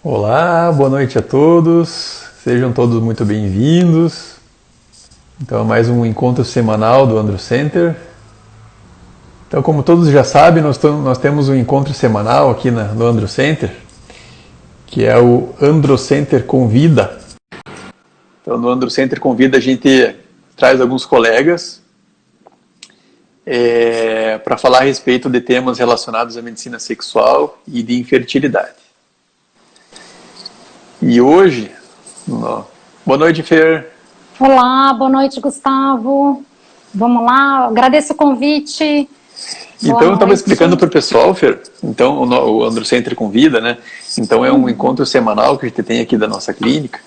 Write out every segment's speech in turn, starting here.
Olá, boa noite a todos, sejam todos muito bem-vindos. Então, é mais um encontro semanal do Andro Center. Então, como todos já sabem, nós temos um encontro semanal aqui no Andro Center, que é o Andro Center Convida. Então, no Andro Center Convida, a gente traz alguns colegas para falar a respeito de temas relacionados à medicina sexual e de infertilidade. E hoje, boa noite, Fer. Olá, boa noite, Gustavo. Vamos lá, agradeço o convite. Então, eu estava explicando para o pessoal, Fer, então o Andro Center Convida, né? Então, é um encontro semanal que a gente tem aqui da nossa clínica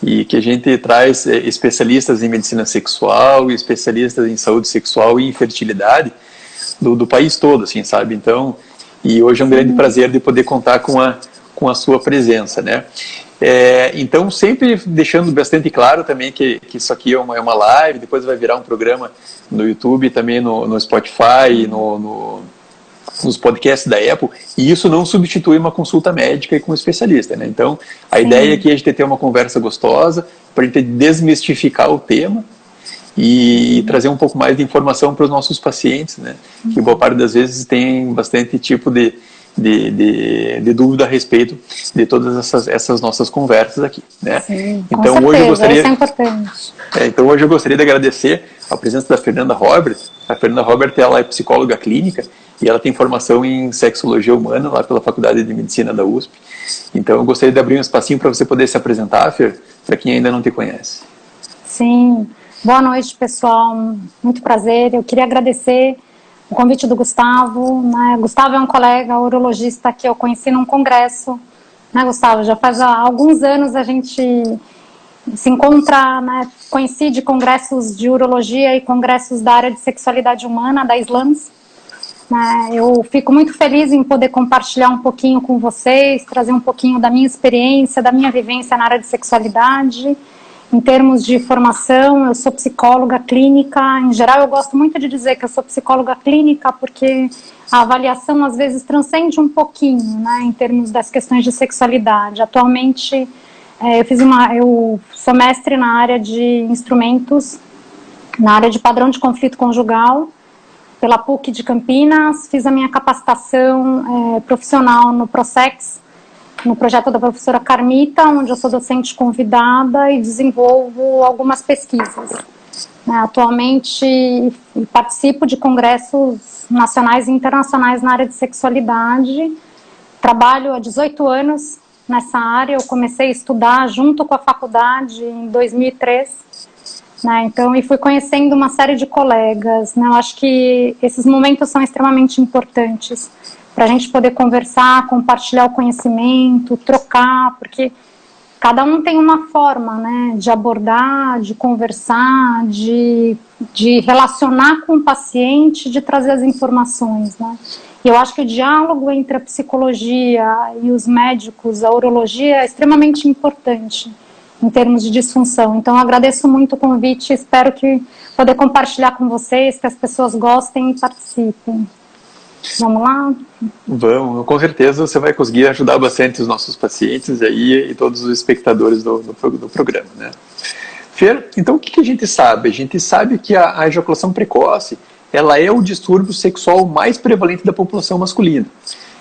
e que a gente traz especialistas em medicina sexual e especialistas em saúde sexual e infertilidade do país todo, assim, sabe? Então, e hoje é um grande prazer de poder contar com a sua presença, né? Então, sempre deixando bastante claro também que isso aqui é uma live, depois vai virar um programa no YouTube, também no Spotify, nos podcasts da Apple, e isso não substitui uma consulta médica e com um especialista, né? Então, a ideia aqui é a gente ter uma conversa gostosa, para a gente desmistificar o tema e trazer um pouco mais de informação para os nossos pacientes, né? Que boa parte das vezes tem bastante tipo de dúvida a respeito de todas essas nossas conversas aqui, né? Sim, então, certeza, hoje eu gostaria, isso é importante. Então hoje eu gostaria de agradecer a presença da Fernanda Robert. A Fernanda Robert, ela é psicóloga clínica e ela tem formação em sexologia humana lá pela Faculdade de Medicina da USP. Então eu gostaria de abrir um espacinho para você poder se apresentar, Fer, para quem ainda não te conhece. Sim, boa noite, pessoal, muito prazer. Eu queria agradecer o convite do Gustavo, né? Gustavo é um colega urologista que eu conheci num congresso, né, Gustavo? Já faz alguns anos a gente se encontra, né? Conheci de congressos de urologia e congressos da área de sexualidade humana, da SLAMS. Né? Eu fico muito feliz em poder compartilhar um pouquinho com vocês, trazer um pouquinho da minha experiência, da minha vivência na área de sexualidade. Em termos de formação, eu sou psicóloga clínica. Em geral, eu gosto muito de dizer que eu sou psicóloga clínica porque a avaliação, às vezes, transcende um pouquinho, né, em termos das questões de sexualidade. Atualmente, eu sou mestre na área de instrumentos, na área de padrão de conflito conjugal, pela PUC de Campinas. Fiz a minha capacitação profissional no Prosex, no projeto da professora Carmita, onde eu sou docente convidada e desenvolvo algumas pesquisas. Atualmente participo de congressos nacionais e internacionais na área de sexualidade. Trabalho há 18 anos nessa área. Eu comecei a estudar junto com a faculdade em 2003. Então, e fui conhecendo uma série de colegas. Eu acho que esses momentos são extremamente importantes para a gente poder conversar, compartilhar o conhecimento, trocar, porque cada um tem uma forma, né, de abordar, de conversar, de relacionar com o paciente, de trazer as informações, né. E eu acho que o diálogo entre a psicologia e os médicos, a urologia, é extremamente importante em termos de disfunção. Então, eu agradeço muito o convite, espero que poder compartilhar com vocês, que as pessoas gostem e participem. Vamos lá? Vamos, com certeza você vai conseguir ajudar bastante os nossos pacientes aí e todos os espectadores do programa, né? Fer, então o que a gente sabe? A gente sabe que a ejaculação precoce, ela é o distúrbio sexual mais prevalente da população masculina.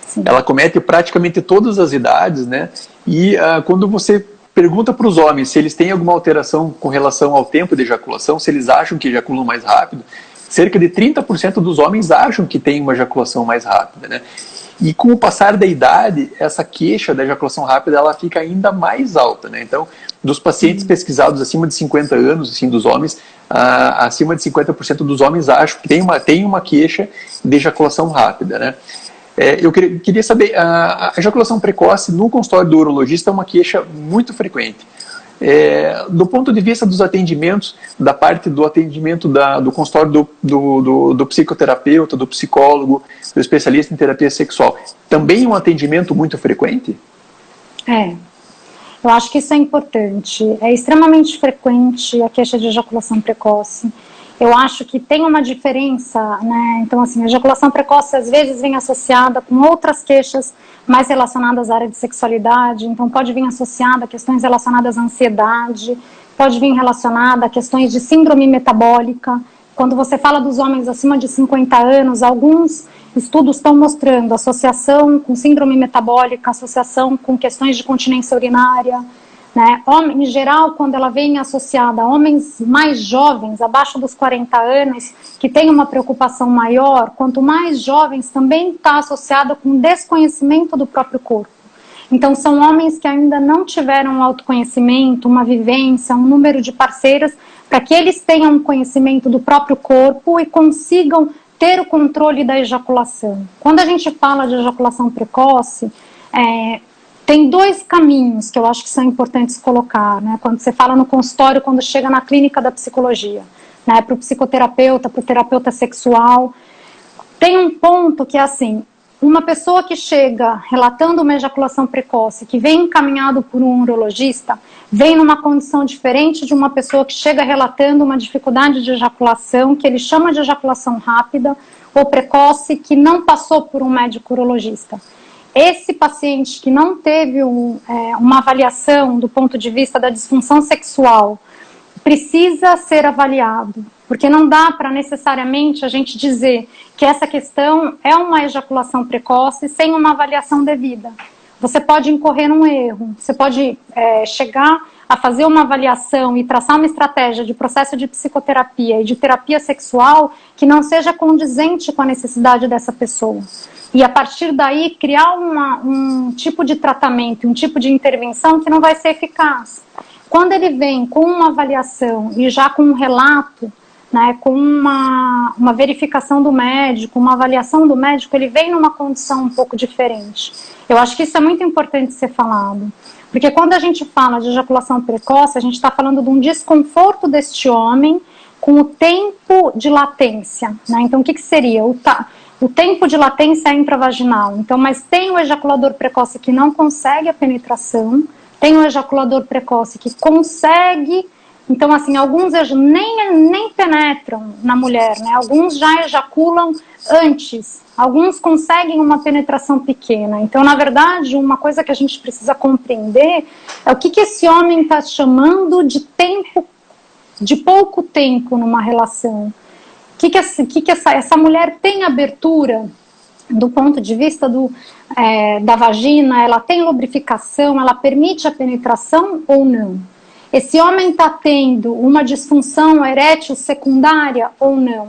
Sim. Ela comete praticamente todas as idades, né? E quando você pergunta para os homens se eles têm alguma alteração com relação ao tempo de ejaculação, se eles acham que ejaculam mais rápido, cerca de 30% dos homens acham que tem uma ejaculação mais rápida, né? E com o passar da idade, essa queixa da ejaculação rápida, ela fica ainda mais alta, né? Então, dos pacientes pesquisados acima de 50 anos, assim, dos homens, acima de 50% dos homens acham que tem uma queixa de ejaculação rápida, né? Eu queria saber, a ejaculação precoce no consultório do urologista é uma queixa muito frequente. Do ponto de vista dos atendimentos, da parte do atendimento do consultório do psicoterapeuta, do psicólogo, do especialista em terapia sexual, também é um atendimento muito frequente? Eu acho que isso é importante. É extremamente frequente a queixa de ejaculação precoce. Eu acho que tem uma diferença, né? Então, assim, a ejaculação precoce às vezes vem associada com outras queixas mais relacionadas à área de sexualidade. Então, pode vir associada a questões relacionadas à ansiedade, pode vir relacionada a questões de síndrome metabólica. Quando você fala dos homens acima de 50 anos, alguns estudos estão mostrando associação com síndrome metabólica, associação com questões de continência urinária, né? Em geral, quando ela vem associada a homens mais jovens, abaixo dos 40 anos, que têm uma preocupação maior, quanto mais jovens, também está associada com desconhecimento do próprio corpo. Então, são homens que ainda não tiveram um autoconhecimento, uma vivência, um número de parceiras, para que eles tenham um conhecimento do próprio corpo e consigam ter o controle da ejaculação. Quando a gente fala de ejaculação precoce, tem dois caminhos que eu acho que são importantes colocar, né? Quando você fala no consultório, quando chega na clínica da psicologia, né? Para o psicoterapeuta, para o terapeuta sexual. Tem um ponto que é assim, uma pessoa que chega relatando uma ejaculação precoce, que vem encaminhado por um urologista, vem numa condição diferente de uma pessoa que chega relatando uma dificuldade de ejaculação, que ele chama de ejaculação rápida ou precoce, que não passou por um médico urologista. Esse paciente que não teve uma avaliação do ponto de vista da disfunção sexual precisa ser avaliado, porque não dá para necessariamente a gente dizer que essa questão é uma ejaculação precoce sem uma avaliação devida. Você pode incorrer num erro, você pode chegar a fazer uma avaliação e traçar uma estratégia de processo de psicoterapia e de terapia sexual que não seja condizente com a necessidade dessa pessoa. E a partir daí criar um tipo de tratamento, um tipo de intervenção que não vai ser eficaz. Quando ele vem com uma avaliação e já com um relato, né, com uma verificação do médico, uma avaliação do médico, ele vem numa condição um pouco diferente. Eu acho que isso é muito importante ser falado. Porque quando a gente fala de ejaculação precoce, a gente está falando de um desconforto deste homem com o tempo de latência, né? Então, o que seria? O tempo de latência é intravaginal. Então, mas tem o ejaculador precoce que não consegue a penetração, tem o ejaculador precoce que consegue. Então, assim, alguns nem penetram na mulher, né? Alguns já ejaculam antes, alguns conseguem uma penetração pequena. Então, na verdade, uma coisa que a gente precisa compreender é o que esse homem está chamando de tempo, de pouco tempo numa relação. Essa mulher tem abertura do ponto de vista da vagina, ela tem lubrificação, ela permite a penetração ou não? Esse homem está tendo uma disfunção erétil secundária ou não?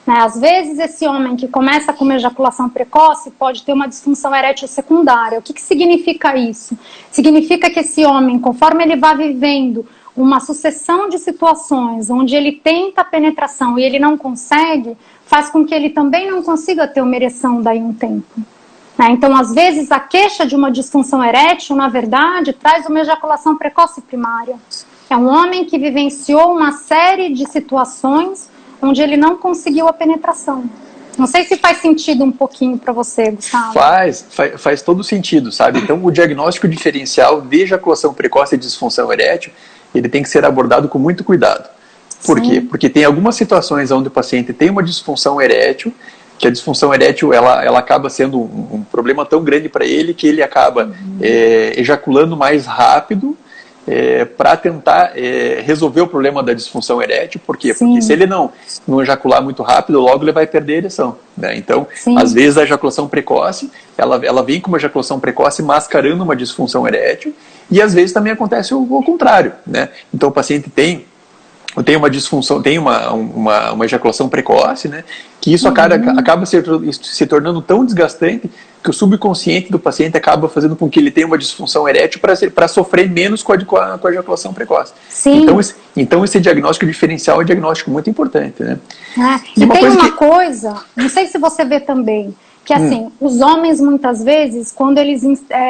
Né? Às vezes esse homem que começa com uma ejaculação precoce pode ter uma disfunção erétil secundária. O que significa isso? Significa que esse homem, conforme ele vai vivendo uma sucessão de situações onde ele tenta a penetração e ele não consegue, faz com que ele também não consiga ter uma ereção daí um tempo. Então, às vezes, a queixa de uma disfunção erétil, na verdade, traz uma ejaculação precoce primária. É um homem que vivenciou uma série de situações onde ele não conseguiu a penetração. Não sei se faz sentido um pouquinho para você, Gustavo. Faz todo sentido, sabe? Então, o diagnóstico diferencial de ejaculação precoce e disfunção erétil, ele tem que ser abordado com muito cuidado. Por quê? Porque tem algumas situações onde o paciente tem uma disfunção erétil, que a disfunção erétil ela acaba sendo um problema tão grande para ele que ele acaba ejaculando mais rápido para tentar resolver o problema da disfunção erétil. Por quê? Porque se ele não ejacular muito rápido, logo ele vai perder a ereção, né? Então, às vezes a ejaculação precoce, ela vem com uma ejaculação precoce mascarando uma disfunção erétil, e às vezes também acontece o contrário, né? Então o paciente tem uma disfunção, tem uma ejaculação precoce, né? Que isso acaba se tornando tão desgastante que o subconsciente do paciente acaba fazendo com que ele tenha uma disfunção erétil para sofrer menos com a ejaculação precoce. Então esse diagnóstico diferencial é um diagnóstico muito importante, né? E tem uma coisa, não sei se você vê também, que assim, os homens muitas vezes, quando eles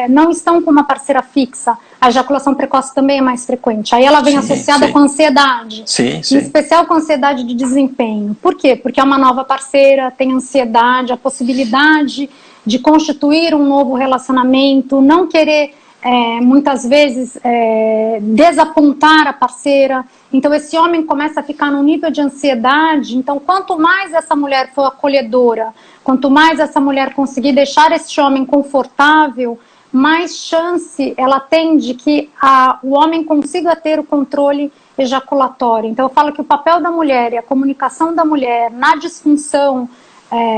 não estão com uma parceira fixa, a ejaculação precoce também é mais frequente. Aí ela vem associada com ansiedade, em especial com ansiedade de desempenho. Por quê? Porque é uma nova parceira, tem ansiedade, a possibilidade de constituir um novo relacionamento, não querer muitas vezes desapontar a parceira. Então esse homem começa a ficar num nível de ansiedade. Então quanto mais essa mulher for acolhedora, quanto mais essa mulher conseguir deixar esse homem confortável, mais chance ela tem de que o homem consiga ter o controle ejaculatório. Então eu falo que o papel da mulher e a comunicação da mulher na disfunção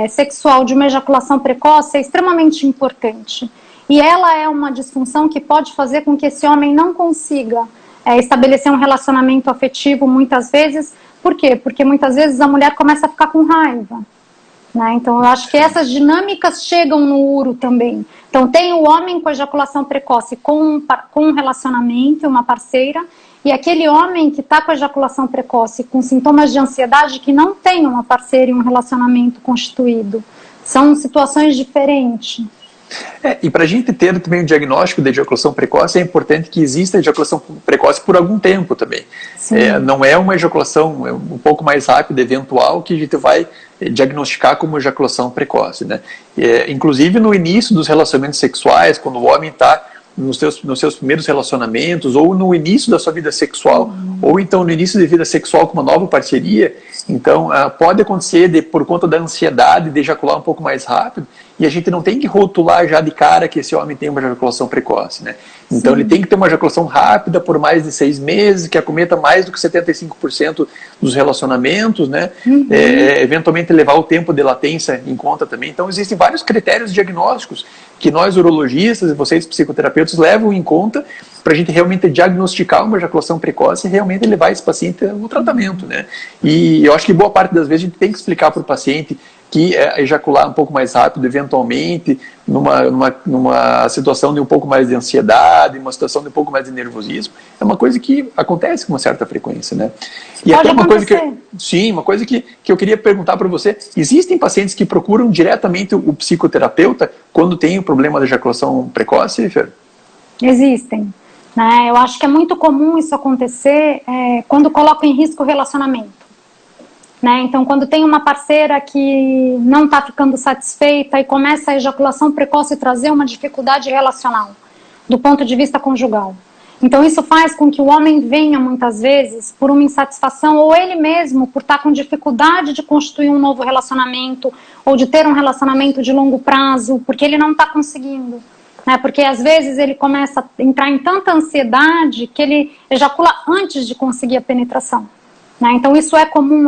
sexual de uma ejaculação precoce é extremamente importante. E ela é uma disfunção que pode fazer com que esse homem não consiga estabelecer um relacionamento afetivo muitas vezes. Por quê? Porque muitas vezes a mulher começa a ficar com raiva, né? Então eu acho que essas dinâmicas chegam no uro também. Então tem o homem com ejaculação precoce com um relacionamento, uma parceira, e aquele homem que está com ejaculação precoce com sintomas de ansiedade que não tem uma parceira e um relacionamento constituído. São situações diferentes. E para a gente ter também o diagnóstico de ejaculação precoce, é importante que exista ejaculação precoce por algum tempo também. Não é uma ejaculação um pouco mais rápida, eventual, que a gente vai diagnosticar como ejaculação precoce, né? Inclusive no início dos relacionamentos sexuais, quando o homem está nos seus primeiros relacionamentos, ou no início da sua vida sexual, ou então no início da vida sexual com uma nova parceria, então pode acontecer por conta da ansiedade de ejacular um pouco mais rápido, e a gente não tem que rotular já de cara que esse homem tem uma ejaculação precoce, né? Então ele tem que ter uma ejaculação rápida por mais de 6 meses, que acometa mais do que 75% dos relacionamentos, né? Eventualmente levar o tempo de latência em conta também. Então existem vários critérios diagnósticos que nós urologistas e vocês psicoterapeutas levam em conta para a gente realmente diagnosticar uma ejaculação precoce e realmente levar esse paciente ao tratamento, né? E eu acho que boa parte das vezes a gente tem que explicar para o paciente que ejacular um pouco mais rápido, eventualmente, numa situação de um pouco mais de ansiedade, uma situação de um pouco mais de nervosismo, é uma coisa que acontece com uma certa frequência, né? E pode até uma acontecer. coisa uma coisa que eu queria perguntar para você: existem pacientes que procuram diretamente o psicoterapeuta quando tem o problema da ejaculação precoce, Fer? Existem. Né? Eu acho que é muito comum isso acontecer quando coloca em risco o relacionamento. Né? Então, quando tem uma parceira que não está ficando satisfeita e começa a ejaculação precoce trazer uma dificuldade relacional, do ponto de vista conjugal. Então, isso faz com que o homem venha, muitas vezes, por uma insatisfação, ou ele mesmo, por estar com dificuldade de constituir um novo relacionamento, ou de ter um relacionamento de longo prazo, porque ele não está conseguindo. Né? Porque, às vezes, ele começa a entrar em tanta ansiedade que ele ejacula antes de conseguir a penetração. Então isso é comum,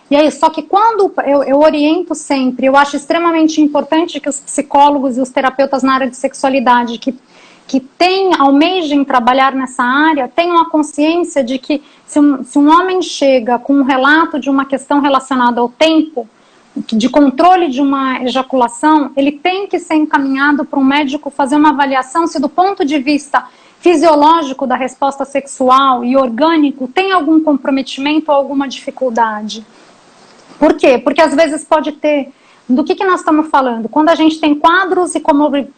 E aí, só que quando eu oriento sempre, eu acho extremamente importante que os psicólogos e os terapeutas na área de sexualidade que almejem trabalhar nessa área, tenham a consciência de que se um homem chega com um relato de uma questão relacionada ao tempo, de controle de uma ejaculação, ele tem que ser encaminhado para um médico fazer uma avaliação se do ponto de vista fisiológico da resposta sexual e orgânico tem algum comprometimento ou alguma dificuldade. Por quê? Porque às vezes pode ter. Do que nós estamos falando? Quando a gente tem quadros e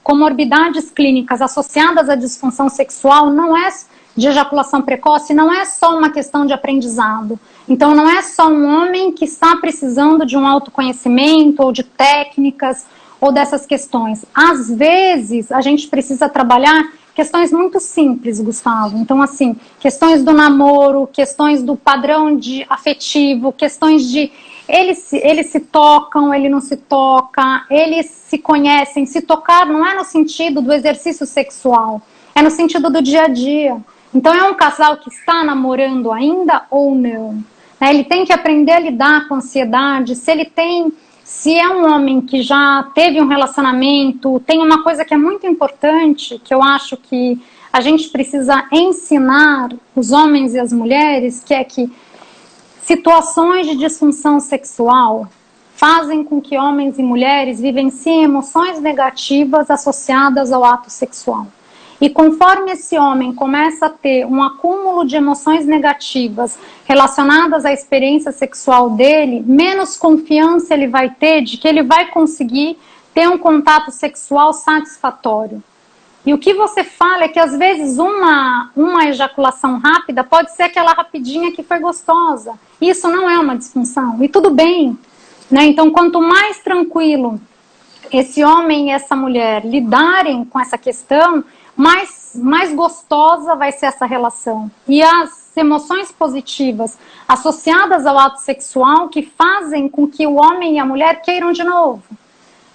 comorbidades clínicas associadas à disfunção sexual, não é de ejaculação precoce, não é só uma questão de aprendizado. Então não é só um homem que está precisando de um autoconhecimento ou de técnicas ou dessas questões. Às vezes a gente precisa trabalhar questões muito simples, Gustavo. Então, assim, questões do namoro, questões do padrão afetivo, questões de eles se tocam, ele não se toca, eles se conhecem. Se tocar não é no sentido do exercício sexual, é no sentido do dia a dia. Então, é um casal que está namorando ainda ou não? Ele tem que aprender a lidar com a ansiedade. Se é um homem que já teve um relacionamento, tem uma coisa que é muito importante, que eu acho que a gente precisa ensinar os homens e as mulheres, que é que situações de disfunção sexual fazem com que homens e mulheres vivenciem emoções negativas associadas ao ato sexual. E conforme esse homem começa a ter um acúmulo de emoções negativas relacionadas à experiência sexual dele, menos confiança ele vai ter de que ele vai conseguir ter um contato sexual satisfatório. E o que você fala é que às vezes uma ejaculação rápida pode ser aquela rapidinha que foi gostosa. Isso não é uma disfunção. E tudo bem. Né? Então, quanto mais tranquilo esse homem e essa mulher lidarem com essa questão, mais gostosa vai ser essa relação. E as emoções positivas associadas ao ato sexual que fazem com que o homem e a mulher queiram de novo.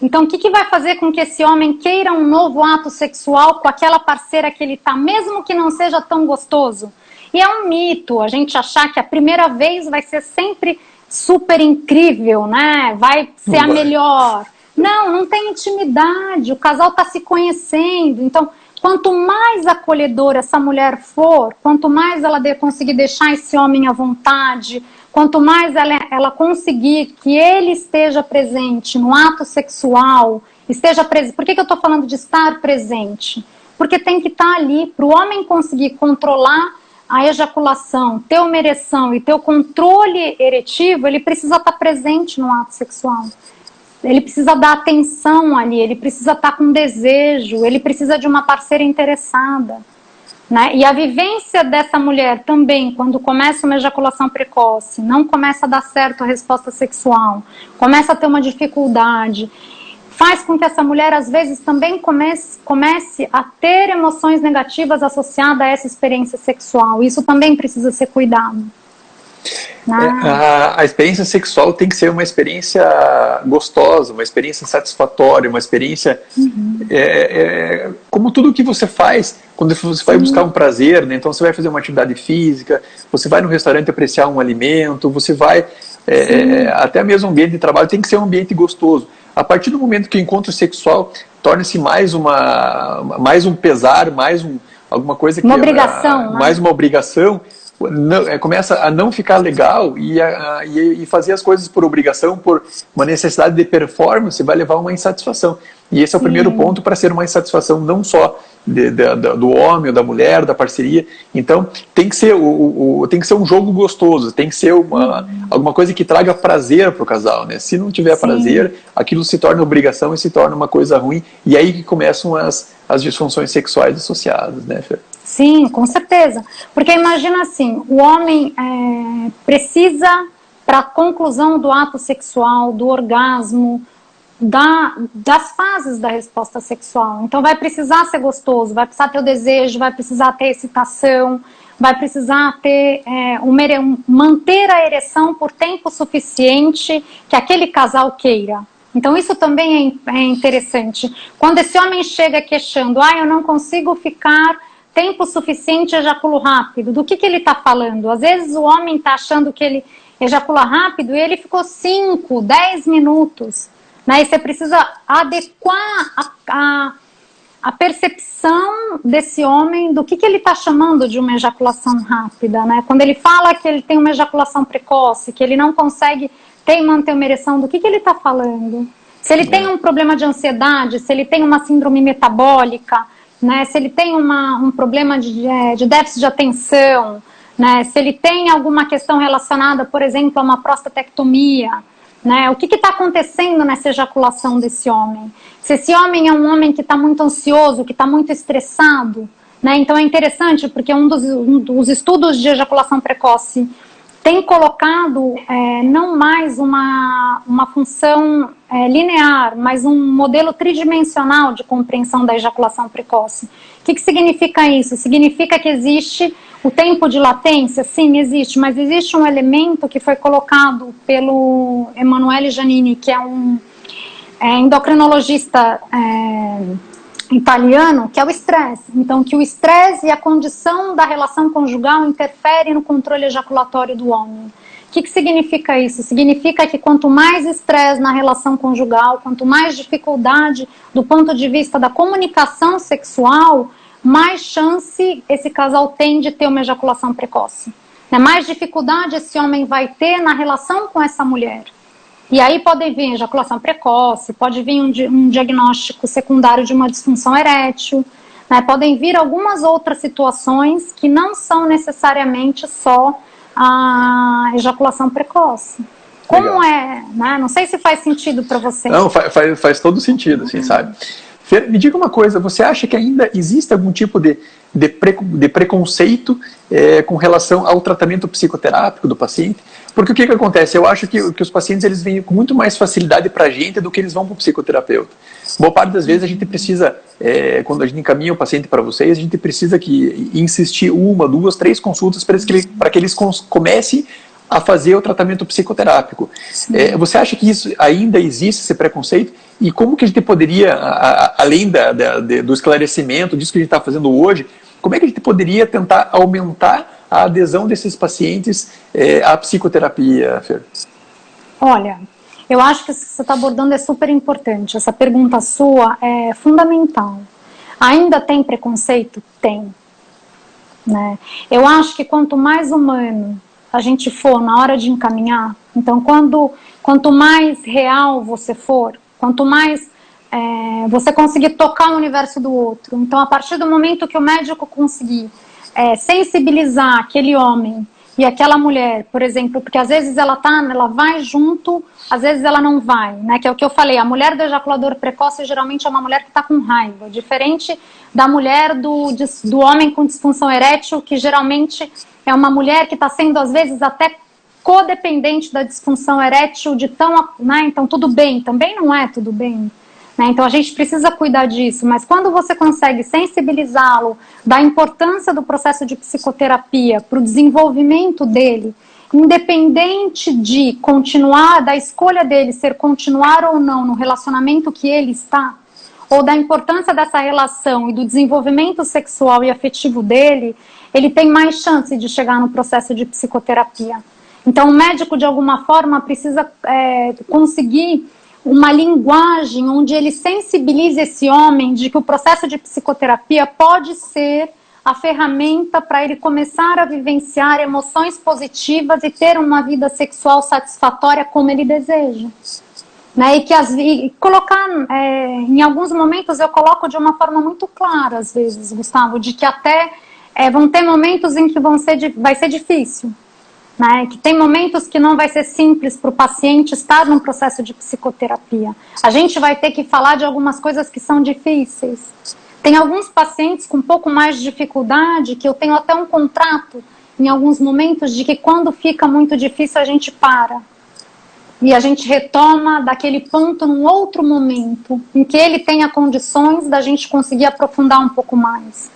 Então, o que vai fazer com que esse homem queira um novo ato sexual com aquela parceira que ele está, mesmo que não seja tão gostoso? E é um mito a gente achar que a primeira vez vai ser sempre super incrível, né? Vai ser a melhor. Não tem intimidade, o casal está se conhecendo. Então, quanto mais acolhedora essa mulher for, quanto mais ela conseguir deixar esse homem à vontade, quanto mais ela conseguir que ele esteja presente no ato sexual, esteja presente. Por que eu estou falando de estar presente? Porque tem que estar ali, para o homem conseguir controlar a ejaculação, ter uma ereção e ter o controle eretivo, ele precisa estar presente no ato sexual. Ele precisa dar atenção ali, ele precisa estar com desejo, ele precisa de uma parceira interessada. Né? E a vivência dessa mulher também, quando começa uma ejaculação precoce, não começa a dar certo a resposta sexual, começa a ter uma dificuldade, faz com que essa mulher, às vezes, também comece a ter emoções negativas associadas a essa experiência sexual. Isso também precisa ser cuidado. A experiência sexual tem que ser uma experiência gostosa, uma experiência satisfatória, uma experiência como tudo que você faz quando você vai buscar um prazer, né? Então você vai fazer uma atividade física, você vai no restaurante apreciar um alimento, você vai até mesmo o ambiente de trabalho tem que ser um ambiente gostoso. A partir do momento que o encontro sexual torna-se mais um pesar, alguma coisa que uma obrigação, mais uma obrigação, começa a não ficar legal e fazer as coisas por obrigação, por uma necessidade de performance, vai levar a uma insatisfação. E esse é o primeiro ponto para ser uma insatisfação não só do homem ou da mulher, da parceria. Então tem que ser tem que ser um jogo gostoso, tem que ser alguma coisa que traga prazer para o casal, né? Se não tiver prazer, aquilo se torna obrigação e se torna uma coisa ruim, e aí que começam as disfunções sexuais associadas, né, Fer? Sim, com certeza. Porque imagina assim, o homem precisa, para a conclusão do ato sexual, do orgasmo, das fases da resposta sexual. Então vai precisar ser gostoso, vai precisar ter o desejo, vai precisar ter excitação, vai precisar ter manter a ereção por tempo suficiente que aquele casal queira. Então isso também é interessante. Quando esse homem chega queixando, eu não consigo ficar tempo suficiente, ejaculo rápido, do que ele está falando? Às vezes o homem está achando que ele ejacula rápido e ele ficou 5, 10 minutos. Né? E você precisa adequar a percepção desse homem do que ele está chamando de uma ejaculação rápida. Né? Quando ele fala que ele tem uma ejaculação precoce, que ele não consegue manter uma ereção, do que ele está falando? Se ele tem um problema de ansiedade, se ele tem uma síndrome metabólica, né? Se ele tem um problema de déficit de atenção, né? Se ele tem alguma questão relacionada, por exemplo, a uma prostatectomia, né? O que está acontecendo nessa ejaculação desse homem? Se esse homem é um homem que está muito ansioso, que está muito estressado, né? Então é interessante porque um dos estudos de ejaculação precoce tem colocado não mais uma função linear, mas um modelo tridimensional de compreensão da ejaculação precoce. O que significa isso? Significa que existe o tempo de latência? Sim, existe, mas existe um elemento que foi colocado pelo Emanuele Giannini, que é um endocrinologista italiano, que é o estresse. Então, que o estresse e a condição da relação conjugal interferem no controle ejaculatório do homem. O que significa isso? Significa que quanto mais estresse na relação conjugal, quanto mais dificuldade do ponto de vista da comunicação sexual, mais chance esse casal tem de ter uma ejaculação precoce. Mais dificuldade esse homem vai ter na relação com essa mulher. E aí pode vir ejaculação precoce, pode vir um diagnóstico secundário de uma disfunção erétil, né? Podem vir algumas outras situações que não são necessariamente só a ejaculação precoce. Como Legal. Né? Não sei se faz sentido para você. Não, faz todo sentido, assim, sabe? Fer, me diga uma coisa, você acha que ainda existe algum tipo de preconceito com relação ao tratamento psicoterápico do paciente? Porque o que acontece? Eu acho que os pacientes eles vêm com muito mais facilidade para a gente do que eles vão para o psicoterapeuta. Boa parte das vezes a gente precisa, quando a gente encaminha o paciente para vocês, a gente precisa insistir 1, 2, 3 consultas para que eles comecem a fazer o tratamento psicoterápico. Você acha que isso ainda existe, esse preconceito? E como que a gente poderia, além do esclarecimento, disso que a gente está fazendo hoje, como é que a gente poderia tentar aumentar a adesão desses pacientes à psicoterapia, Fer? Olha, eu acho que isso que você está abordando é super importante. Essa pergunta sua é fundamental. Ainda tem preconceito? Tem. Né? Eu acho que quanto mais humano a gente for na hora de encaminhar, então quanto mais real você for, quanto mais você conseguir tocar o universo do outro, então a partir do momento que o médico conseguir sensibilizar aquele homem e aquela mulher, por exemplo, porque às vezes ela vai junto, às vezes ela não vai, né? Que é o que eu falei, a mulher do ejaculador precoce geralmente é uma mulher que está com raiva, diferente da mulher do homem com disfunção erétil, que geralmente é uma mulher que está sendo às vezes até codependente da disfunção erétil né? Então tudo bem, também não é tudo bem. Então a gente precisa cuidar disso, mas quando você consegue sensibilizá-lo da importância do processo de psicoterapia para o desenvolvimento dele, independente de continuar, da escolha dele ser continuar ou não no relacionamento que ele está, ou da importância dessa relação e do desenvolvimento sexual e afetivo dele, ele tem mais chance de chegar no processo de psicoterapia. Então o médico de alguma forma precisa conseguir uma linguagem onde ele sensibilize esse homem de que o processo de psicoterapia pode ser a ferramenta para ele começar a vivenciar emoções positivas e ter uma vida sexual satisfatória como ele deseja. Né? E colocar, em alguns momentos eu coloco de uma forma muito clara, às vezes, Gustavo, de que até vão ter momentos em que vai ser difícil. Né, que tem momentos que não vai ser simples para o paciente estar num processo de psicoterapia. A gente vai ter que falar de algumas coisas que são difíceis. Tem alguns pacientes com um pouco mais de dificuldade, que eu tenho até um contrato, em alguns momentos, de que quando fica muito difícil a gente para. E a gente retoma daquele ponto num outro momento, em que ele tenha condições da gente conseguir aprofundar um pouco mais.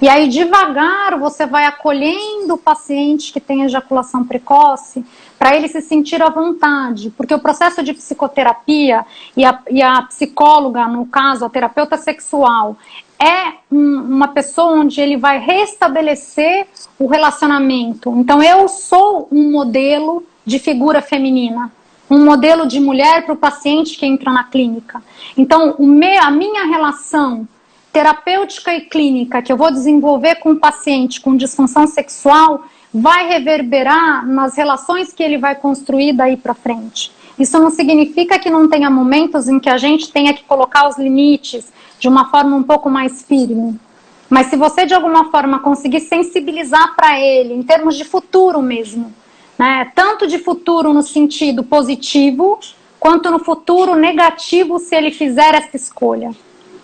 E aí, devagar, você vai acolhendo o paciente que tem ejaculação precoce para ele se sentir à vontade. Porque o processo de psicoterapia e a psicóloga, no caso, a terapeuta sexual, é uma pessoa onde ele vai restabelecer o relacionamento. Então, eu sou um modelo de figura feminina, um modelo de mulher para o paciente que entra na clínica. Então, a minha relação terapêutica e clínica que eu vou desenvolver com o paciente com disfunção sexual vai reverberar nas relações que ele vai construir daí para frente. Isso não significa que não tenha momentos em que a gente tenha que colocar os limites de uma forma um pouco mais firme. Mas se você de alguma forma conseguir sensibilizar para ele, em termos de futuro mesmo, né, tanto de futuro no sentido positivo, quanto no futuro negativo se ele fizer essa escolha.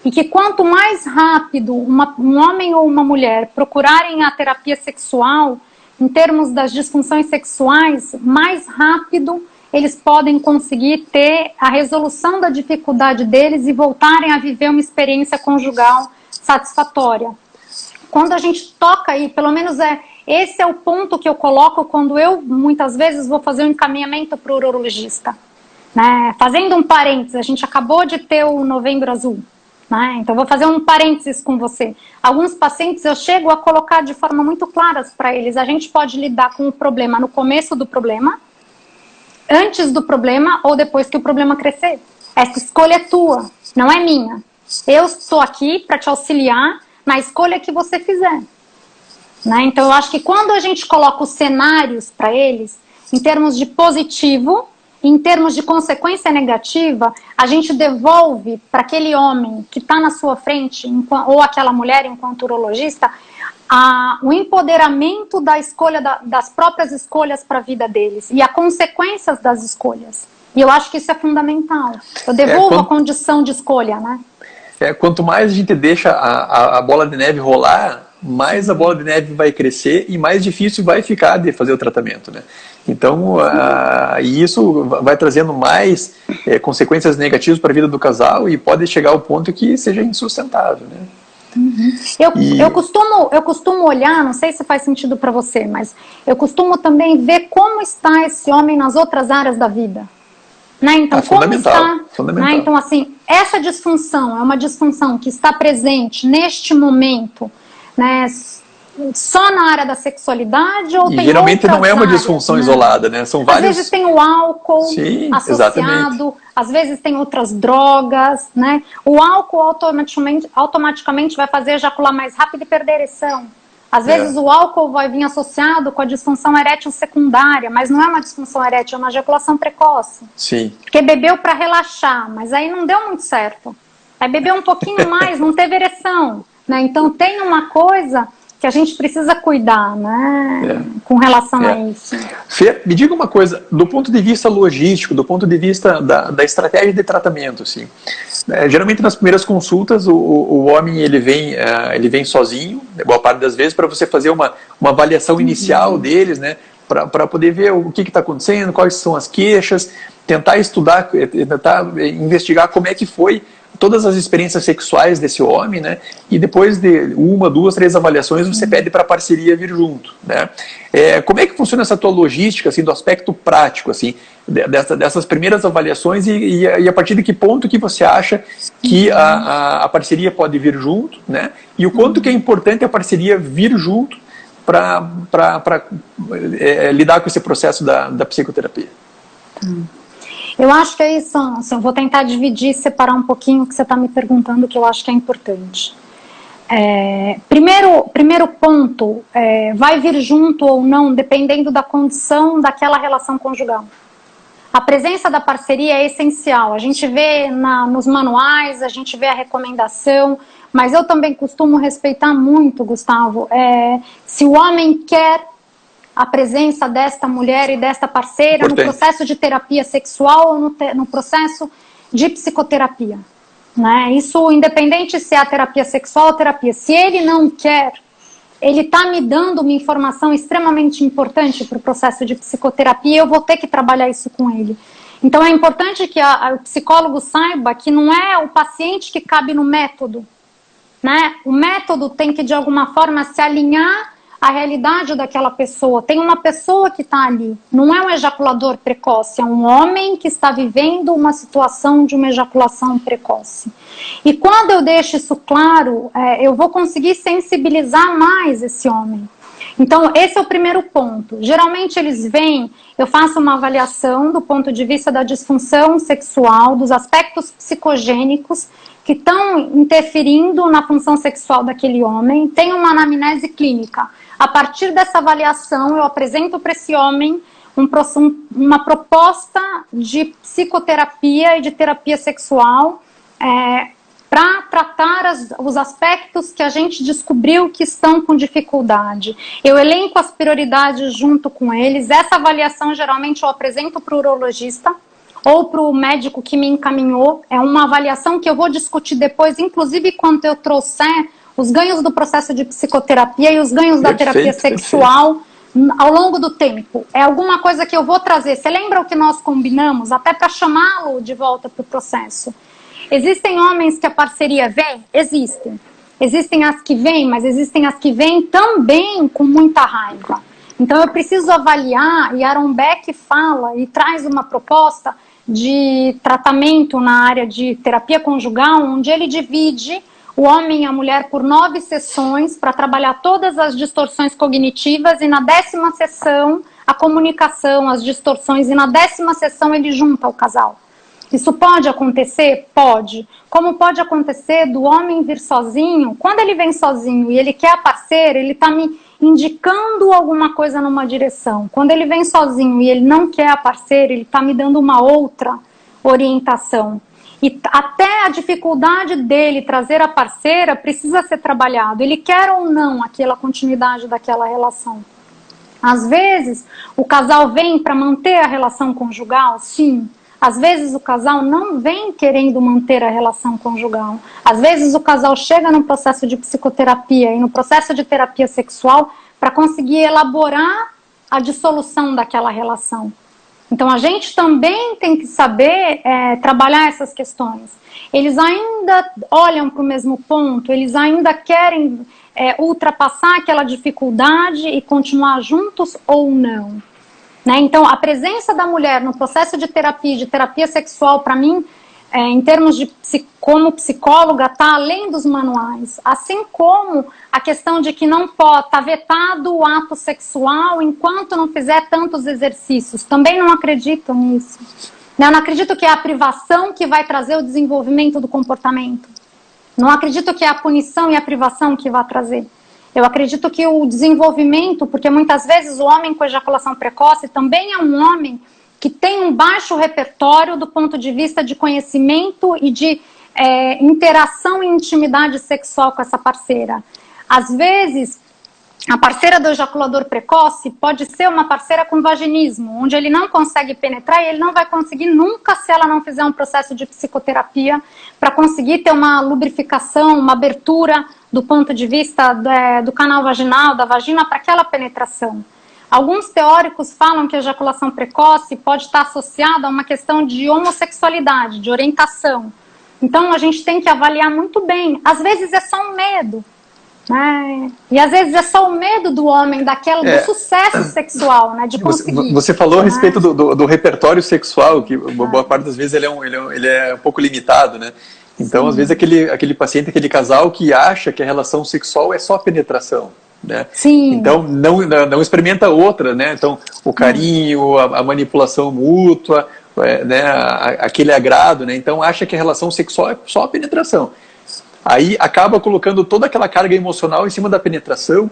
E que quanto mais rápido um homem ou uma mulher procurarem a terapia sexual, em termos das disfunções sexuais, mais rápido eles podem conseguir ter a resolução da dificuldade deles e voltarem a viver uma experiência conjugal satisfatória. Quando a gente toca aí, pelo menos esse é o ponto que eu coloco quando eu, muitas vezes, vou fazer um encaminhamento para o urologista. Né? Fazendo um parênteses, a gente acabou de ter o Novembro Azul. Né? Então, vou fazer um parênteses com você. Alguns pacientes eu chego a colocar de forma muito clara para eles. A gente pode lidar com o problema no começo do problema, antes do problema ou depois que o problema crescer. Essa escolha é tua, não é minha. Eu estou aqui para te auxiliar na escolha que você fizer. Né? Então, eu acho que quando a gente coloca os cenários para eles, em termos de positivo, em termos de consequência negativa, a gente devolve para aquele homem que está na sua frente, ou aquela mulher enquanto urologista, o empoderamento da escolha, das próprias escolhas para a vida deles, e as consequências das escolhas. E eu acho que isso é fundamental. Eu devolvo a condição de escolha, né? quanto mais a gente deixa a bola de neve rolar, mais a bola de neve vai crescer e mais difícil vai ficar de fazer o tratamento, né? Então, e isso vai trazendo mais consequências negativas para a vida do casal e pode chegar ao ponto que seja insustentável, né? Eu costumo olhar, não sei se faz sentido para você, mas eu costumo também ver como está esse homem nas outras áreas da vida. Né? Então, como está, fundamental. Né? Então, assim, essa disfunção é uma disfunção que está presente neste momento, né? Só na área da sexualidade ou tem geralmente não é uma áreas, disfunção né? isolada, né? São vários... Às vezes tem o álcool associado, exatamente. Às vezes tem outras drogas, né? O álcool automaticamente vai fazer ejacular mais rápido e perder a ereção. Às vezes o álcool vai vir associado com a disfunção erétil secundária, mas não é uma disfunção erétil, é uma ejaculação precoce. Sim. Porque bebeu para relaxar, mas aí não deu muito certo. Aí bebeu um pouquinho mais, não teve ereção, né? Então tem uma coisa que a gente precisa cuidar, né, com relação a isso. Fê, me diga uma coisa, do ponto de vista logístico, do ponto de vista da estratégia de tratamento, assim, geralmente nas primeiras consultas o homem ele vem sozinho, boa parte das vezes, para você fazer uma avaliação inicial deles, né, para poder ver o que está acontecendo, quais são as queixas, tentar estudar, tentar investigar como é que foi todas as experiências sexuais desse homem, né? E depois de 1, 2, 3 avaliações, você pede para a parceria vir junto, né? Como é que funciona essa tua logística, assim, do aspecto prático, assim, dessas primeiras avaliações e a partir de que ponto que você acha que a parceria pode vir junto, né? E o quanto que é importante a parceria vir junto para lidar com esse processo da psicoterapia? Eu acho que é isso, assim, eu vou tentar dividir, separar um pouquinho o que você está me perguntando, que eu acho que é importante. Primeiro ponto, vai vir junto ou não, dependendo da condição daquela relação conjugal. A presença da parceria é essencial, a gente vê nos manuais, a gente vê a recomendação, mas eu também costumo respeitar muito, Gustavo, se o homem quer a presença desta mulher e desta parceira no processo de terapia sexual ou no processo de psicoterapia. Né? Isso independente se é a terapia sexual ou a terapia. Se ele não quer, ele está me dando uma informação extremamente importante para o processo de psicoterapia e eu vou ter que trabalhar isso com ele. Então é importante que o psicólogo saiba que não é o paciente que cabe no método. Né? O método tem que de alguma forma se alinhar a realidade daquela pessoa. Tem uma pessoa que está ali, não é um ejaculador precoce, é um homem que está vivendo uma situação de uma ejaculação precoce. E quando eu deixo isso claro, eu vou conseguir sensibilizar mais esse homem. Então, esse é o primeiro ponto. Geralmente eles vêm, eu faço uma avaliação do ponto de vista da disfunção sexual, dos aspectos psicogênicos que estão interferindo na função sexual daquele homem, tem uma anamnese clínica. A partir dessa avaliação, eu apresento para esse homem uma proposta de psicoterapia e de terapia sexual para tratar os aspectos que a gente descobriu que estão com dificuldade. Eu elenco as prioridades junto com eles. Essa avaliação, geralmente, eu apresento para o urologista ou para o médico que me encaminhou. É uma avaliação que eu vou discutir depois, inclusive quando eu trouxer os ganhos do processo de psicoterapia e os ganhos da terapia sexual ao longo do tempo. É alguma coisa que eu vou trazer. Você lembra o que nós combinamos? Até para chamá-lo de volta para o processo. Existem homens que a parceria vem? Existem. Existem as que vêm, mas existem as que vêm também com muita raiva. Então eu preciso avaliar, e Aaron Beck fala e traz uma proposta de tratamento na área de terapia conjugal, onde ele divide o homem e a mulher por 9 sessões para trabalhar todas as distorções cognitivas e na 10ª sessão a comunicação, as distorções, e na 10ª sessão ele junta o casal. Isso pode acontecer? Pode. Como pode acontecer do homem vir sozinho? Quando ele vem sozinho e ele quer a parceira, ele está me indicando alguma coisa numa direção. Quando ele vem sozinho e ele não quer a parceira, ele está me dando uma outra orientação. E até a dificuldade dele trazer a parceira precisa ser trabalhado. Ele quer ou não aquela continuidade daquela relação. Às vezes, o casal vem para manter a relação conjugal, sim. Às vezes o casal não vem querendo manter a relação conjugal. Às vezes o casal chega no processo de psicoterapia e no processo de terapia sexual para conseguir elaborar a dissolução daquela relação. Então a gente também tem que saber trabalhar essas questões. Eles ainda olham para o mesmo ponto, eles ainda querem ultrapassar aquela dificuldade e continuar juntos ou não. Né? Então, a presença da mulher no processo de terapia sexual, para mim, em termos de como psicóloga, está além dos manuais. Assim como a questão de que não pode estar vetado o ato sexual enquanto não fizer tantos exercícios. Também não acredito nisso. Eu não acredito que é a privação que vai trazer o desenvolvimento do comportamento. Não acredito que é a punição e a privação que vai trazer. Eu acredito que o desenvolvimento, porque muitas vezes o homem com ejaculação precoce também é um homem que tem um baixo repertório do ponto de vista de conhecimento e de interação e intimidade sexual com essa parceira. Às vezes, a parceira do ejaculador precoce pode ser uma parceira com vaginismo, onde ele não consegue penetrar e ele não vai conseguir nunca se ela não fizer um processo de psicoterapia para conseguir ter uma lubrificação, uma abertura do ponto de vista do canal vaginal, da vagina, para aquela penetração. Alguns teóricos falam que a ejaculação precoce pode estar associada a uma questão de homossexualidade, de orientação. Então a gente tem que avaliar muito bem. Às vezes é só um medo. E às vezes é só o medo do homem, do sucesso sexual, né, de conseguir. Você falou a respeito do repertório sexual, que boa parte das vezes ele é um pouco limitado, né? Então, sim, às vezes aquele paciente, aquele casal que acha que a relação sexual é só penetração, né? Sim. Então não experimenta outra, né? Então o carinho, a manipulação mútua, né? Aquele agrado, né? Então acha que a relação sexual é só a penetração. Aí acaba colocando toda aquela carga emocional em cima da penetração,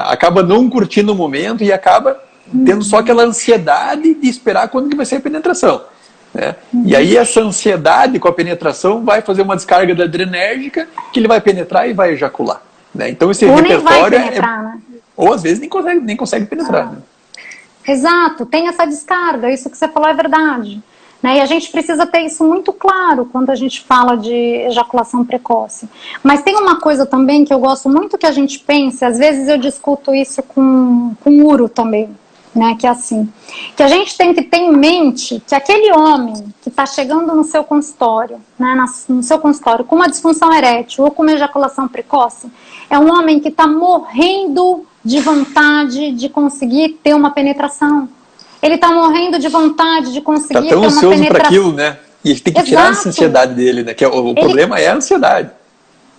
acaba não curtindo o momento e acaba tendo só aquela ansiedade de esperar quando que vai ser a penetração. Né? E aí essa ansiedade com a penetração vai fazer uma descarga da adrenérgica que ele vai penetrar e vai ejacular. Né? Então esse repertório né? Ou às vezes nem consegue penetrar. Né? Exato, tem essa descarga, isso que você falou é verdade. Né? E a gente precisa ter isso muito claro quando a gente fala de ejaculação precoce. Mas tem uma coisa também que eu gosto muito que a gente pense, às vezes eu discuto isso com o Uro também, né? Que é assim, que a gente tem que ter em mente que aquele homem que está chegando no seu consultório, né, no seu consultório com uma disfunção erétil ou com uma ejaculação precoce, é um homem que está morrendo de vontade de conseguir ter uma penetração. Ele está morrendo de vontade de conseguir ter uma penetração. Está tão ansioso para aquilo, né? E ele tem que tirar essa ansiedade dele, né? Que o problema é a ansiedade.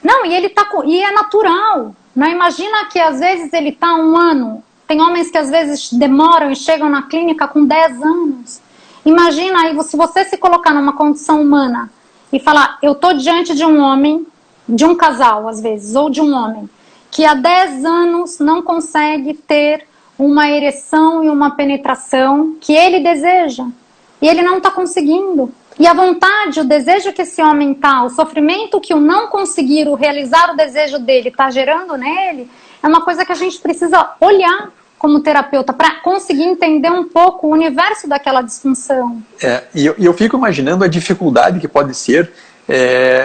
Não, e e é natural. Né? Imagina que às vezes ele está 1 ano. Tem homens que às vezes demoram e chegam na clínica com 10 anos. Imagina aí, se você se colocar numa condição humana e falar, eu estou diante de um homem, de um casal às vezes, ou de um homem, que há 10 anos não consegue ter uma ereção e uma penetração que ele deseja. E ele não está conseguindo. E a vontade, o desejo que esse homem está, o sofrimento que o não conseguir, o realizar o desejo dele está gerando nele, é uma coisa que a gente precisa olhar como terapeuta para conseguir entender um pouco o universo daquela disfunção. E eu fico imaginando a dificuldade que pode ser,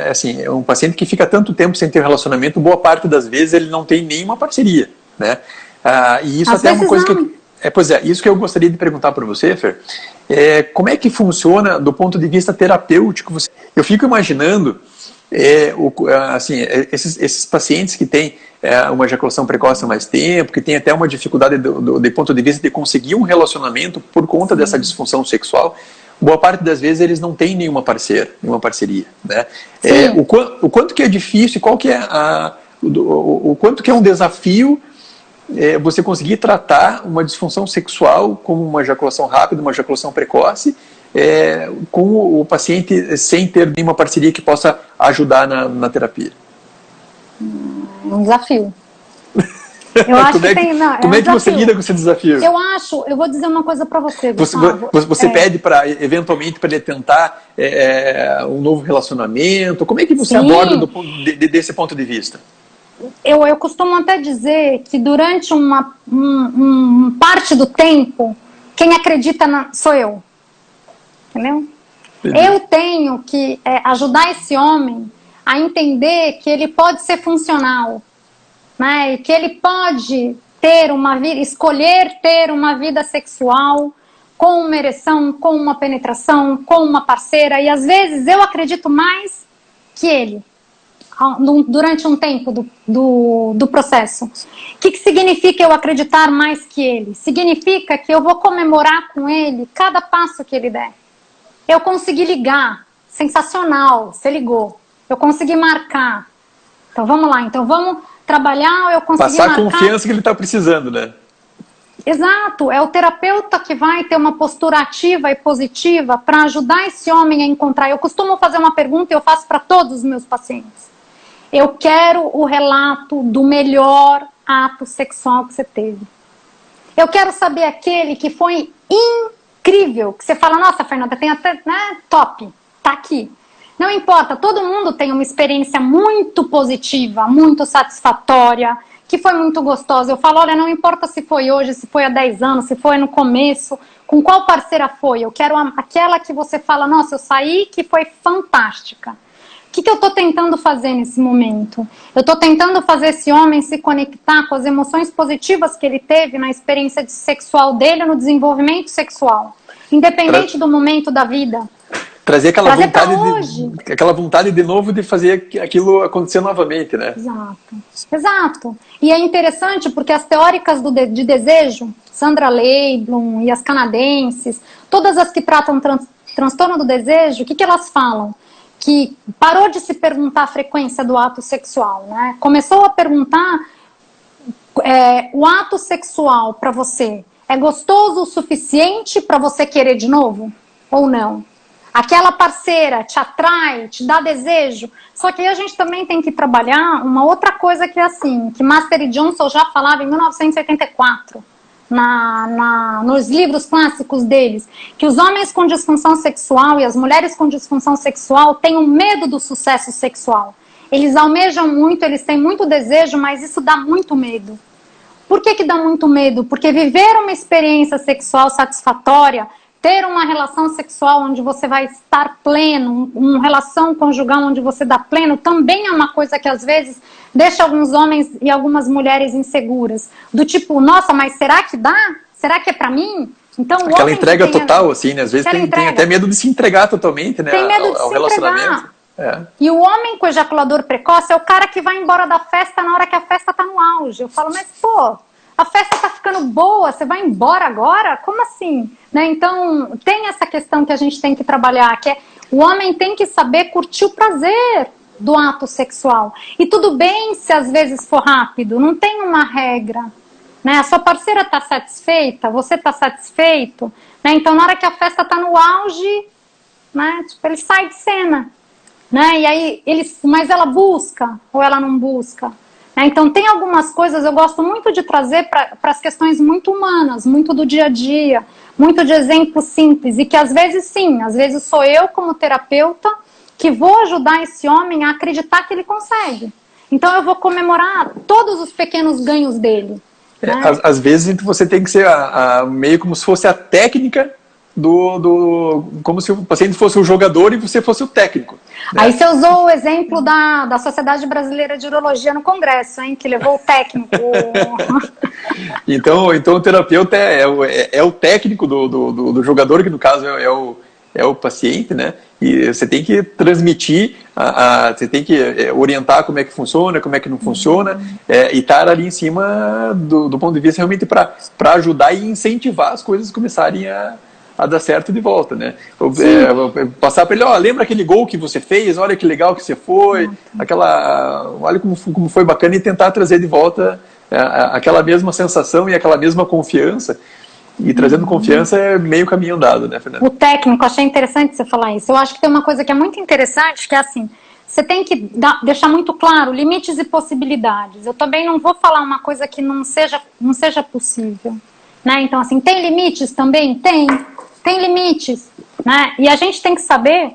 assim, um paciente que fica tanto tempo sem ter relacionamento, boa parte das vezes ele não tem nenhuma parceria, né? E isso até é uma coisa isso que eu gostaria de perguntar para você, Fer. Como é que funciona do ponto de vista terapêutico? Eu fico imaginando assim, esses pacientes que têm uma ejaculação precoce há mais tempo, que têm até uma dificuldade do ponto de vista de conseguir um relacionamento por conta dessa disfunção sexual, boa parte das vezes eles não têm nenhuma parceria. Né? O quanto que é difícil, qual que é o quanto que é um desafio você conseguir tratar uma disfunção sexual como uma ejaculação rápida, uma ejaculação precoce, com o paciente sem ter nenhuma parceria que possa ajudar na terapia. Um desafio. Eu acho como é que você lida com esse desafio? Eu vou dizer uma coisa para você, Gustavo. Você pede eventualmente para ele tentar um novo relacionamento? Como é que você aborda desse ponto de vista? Eu costumo até dizer que durante uma parte do tempo, quem acredita sou eu. entendeu? Eu tenho que ajudar esse homem a entender que ele pode ser funcional, né? E que ele pode ter uma vida, escolher ter uma vida sexual com uma ereção, com uma penetração, com uma parceira, e às vezes eu acredito mais que ele, durante um tempo do processo. O que significa eu acreditar mais que ele? Significa que eu vou comemorar com ele cada passo que ele der. Eu consegui ligar, sensacional, você ligou. Eu consegui marcar. Então vamos lá, então vamos trabalhar, eu consegui passar marcar. A confiança que ele está precisando, né? Exato, é o terapeuta que vai ter uma postura ativa e positiva para ajudar esse homem a encontrar. Eu costumo fazer uma pergunta e eu faço para todos os meus pacientes. Eu quero o relato do melhor ato sexual que você teve. Eu quero saber aquele que foi incrível, que você fala, nossa, Fernanda, tem até, né, top, tá aqui. Não importa, todo mundo tem uma experiência muito positiva, muito satisfatória, que foi muito gostosa. Eu falo, olha, não importa se foi hoje, se foi há 10 anos, se foi no começo, com qual parceira foi. Eu quero aquela que você fala, nossa, eu saí que foi fantástica. O que eu estou tentando fazer nesse momento? Eu estou tentando fazer esse homem se conectar com as emoções positivas que ele teve na experiência sexual dele, no desenvolvimento sexual, independente do momento da vida. Trazer aquela vontade de novo de fazer aquilo acontecer novamente, né? Exato, exato. E é interessante porque as teóricas de desejo, Sandra Leiblum e as canadenses, todas as que tratam transtorno do desejo, o que elas falam? Que parou de se perguntar a frequência do ato sexual, né? Começou a perguntar o ato sexual para você é gostoso o suficiente para você querer de novo? Ou não? Aquela parceira te atrai, te dá desejo. Só que aí a gente também tem que trabalhar uma outra coisa que é assim, que Master e Johnson já falava em 1984, nos livros clássicos deles, que os homens com disfunção sexual e as mulheres com disfunção sexual têm um medo do sucesso sexual. Eles almejam muito, eles têm muito desejo, mas isso dá muito medo. Por que dá muito medo? Porque viver uma experiência sexual satisfatória, ter uma relação sexual onde você vai estar pleno, uma relação conjugal onde você dá pleno, também é uma coisa que às vezes deixa alguns homens e algumas mulheres inseguras. Do tipo, nossa, mas será que dá? Será que é pra mim? Então, aquela entrega total, assim, né? Às vezes tem até medo de se entregar totalmente, né? Tem medo de se relacionamento. E o homem com ejaculador precoce é o cara que vai embora da festa na hora que a festa tá no auge. Eu falo, mas pô, a festa tá ficando boa, você vai embora agora? Como assim? Né? Então, tem essa questão que a gente tem que trabalhar, que é o homem tem que saber curtir o prazer do ato sexual. E tudo bem se às vezes for rápido, não tem uma regra. Né? A sua parceira tá satisfeita, você tá satisfeito, né? Então na hora que a festa tá no auge, né? Tipo, ele sai de cena. Né? E aí, mas ela busca ou ela não busca? Então tem algumas coisas eu gosto muito de trazer para as questões muito humanas, muito do dia a dia, muito de exemplos simples, e que às vezes sim, às vezes sou eu como terapeuta que vou ajudar esse homem a acreditar que ele consegue. Então eu vou comemorar todos os pequenos ganhos dele. Né? Às vezes você tem que ser meio como se fosse a técnica como se o paciente fosse o jogador e você fosse o técnico. Né? Aí você usou o exemplo da Sociedade Brasileira de Urologia no Congresso, hein, que levou o técnico. Então o terapeuta é o técnico do jogador, que no caso é o paciente, né? E você tem que transmitir, você tem que orientar como é que funciona, como é que não funciona, e estar ali em cima do ponto de vista realmente para ajudar e incentivar as coisas começarem a dar certo de volta, né? Passar para ele, lembra aquele gol que você fez, olha que legal que você foi, olha como foi bacana, e tentar trazer de volta aquela mesma sensação e aquela mesma confiança. E trazendo confiança é meio caminho andado, né, Fernanda? O técnico, achei interessante você falar isso. Eu acho que tem uma coisa que é muito interessante, que é assim, você tem que deixar muito claro limites e possibilidades. Eu também não vou falar uma coisa que não seja possível. Né? Então, assim, tem limites também? Tem limites. Né? E a gente tem que saber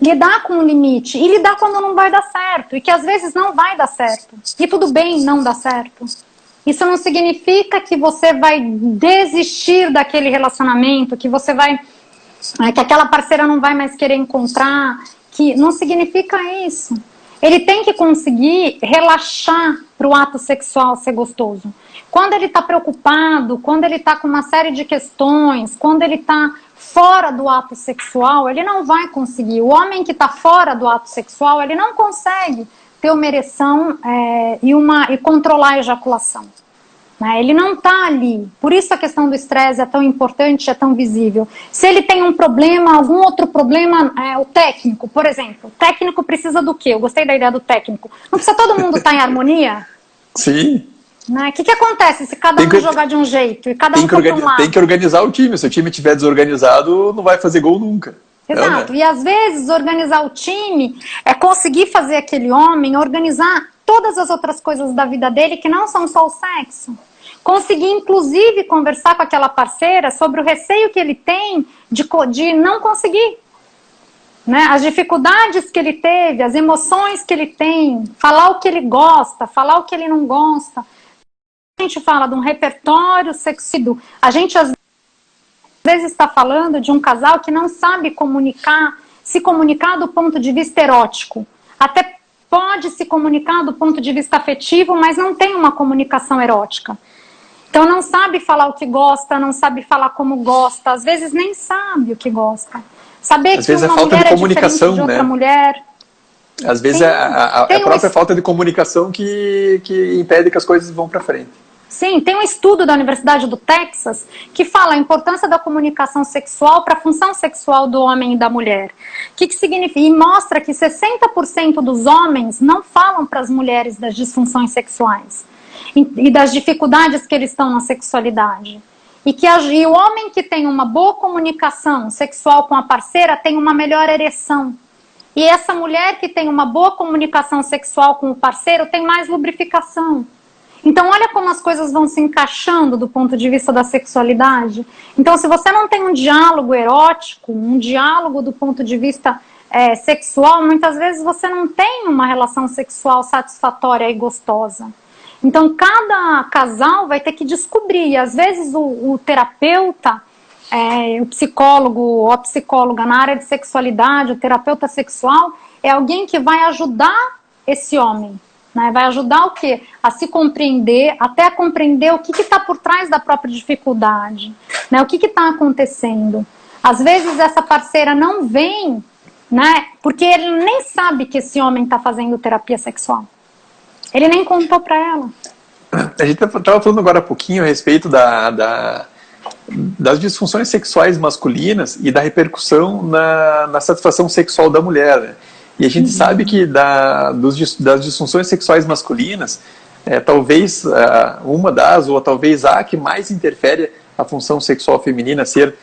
lidar com o limite e lidar quando não vai dar certo. E que às vezes não vai dar certo. E tudo bem não dar certo. Isso não significa que você vai desistir daquele relacionamento, que você vai, que aquela parceira não vai mais querer encontrar, que não significa isso. Ele tem que conseguir relaxar para o ato sexual ser gostoso. Quando ele está preocupado, quando ele está com uma série de questões, quando ele está fora do ato sexual, ele não vai conseguir. O homem que está fora do ato sexual, ele não consegue ter uma ereção e controlar a ejaculação. Né? Ele não está ali. Por isso a questão do estresse é tão importante, é tão visível. Se ele tem um problema, algum outro problema, o técnico, por exemplo. O técnico precisa do quê? Eu gostei da ideia do técnico. Não precisa todo mundo estar em harmonia? Sim. Né? O que acontece se cada um jogar de um jeito e cada um for para um lado? Tem que organizar o time. Se o time estiver desorganizado, não vai fazer gol nunca. Exato. Não, né? E às vezes organizar o time é conseguir fazer aquele homem organizar todas as outras coisas da vida dele que não são só o sexo. Conseguir, inclusive, conversar com aquela parceira sobre o receio que ele tem de não conseguir. Né? As dificuldades que ele teve, as emoções que ele tem, falar o que ele gosta, falar o que ele não gosta. A gente fala de um repertório sexual. A gente, às vezes, está falando de um casal que não sabe se comunicar do ponto de vista erótico. Até pode se comunicar do ponto de vista afetivo, mas não tem uma comunicação erótica. Então não sabe falar o que gosta, não sabe falar como gosta, às vezes nem sabe o que gosta. Saber às que vezes uma falta mulher de comunicação, é diferente de outra né? mulher. Às vezes a própria falta de comunicação que impede que as coisas vão para frente. Sim, tem um estudo da Universidade do Texas que fala a importância da comunicação sexual para a função sexual do homem e da mulher. O que significa? E mostra que 60% dos homens não falam para as mulheres das disfunções sexuais e das dificuldades que eles estão na sexualidade. E o homem que tem uma boa comunicação sexual com a parceira tem uma melhor ereção. E essa mulher que tem uma boa comunicação sexual com o parceiro tem mais lubrificação. Então olha como as coisas vão se encaixando do ponto de vista da sexualidade. Então se você não tem um diálogo erótico, um diálogo do ponto de vista sexual, muitas vezes você não tem uma relação sexual satisfatória e gostosa. Então cada casal vai ter que descobrir, e às vezes o terapeuta, o psicólogo ou a psicóloga na área de sexualidade, o terapeuta sexual, é alguém que vai ajudar esse homem. Né, vai ajudar o quê? A se compreender, até a compreender o que está por trás da própria dificuldade, né, o que está acontecendo. Às vezes essa parceira não vem, né, porque ele nem sabe que esse homem está fazendo terapia sexual. Ele nem contou para ela. A gente estava falando agora há pouquinho a respeito das disfunções sexuais masculinas e da repercussão na satisfação sexual da mulher, né? E a gente sabe que das disfunções sexuais masculinas, talvez uma das, ou talvez a que mais interfere a função sexual feminina ser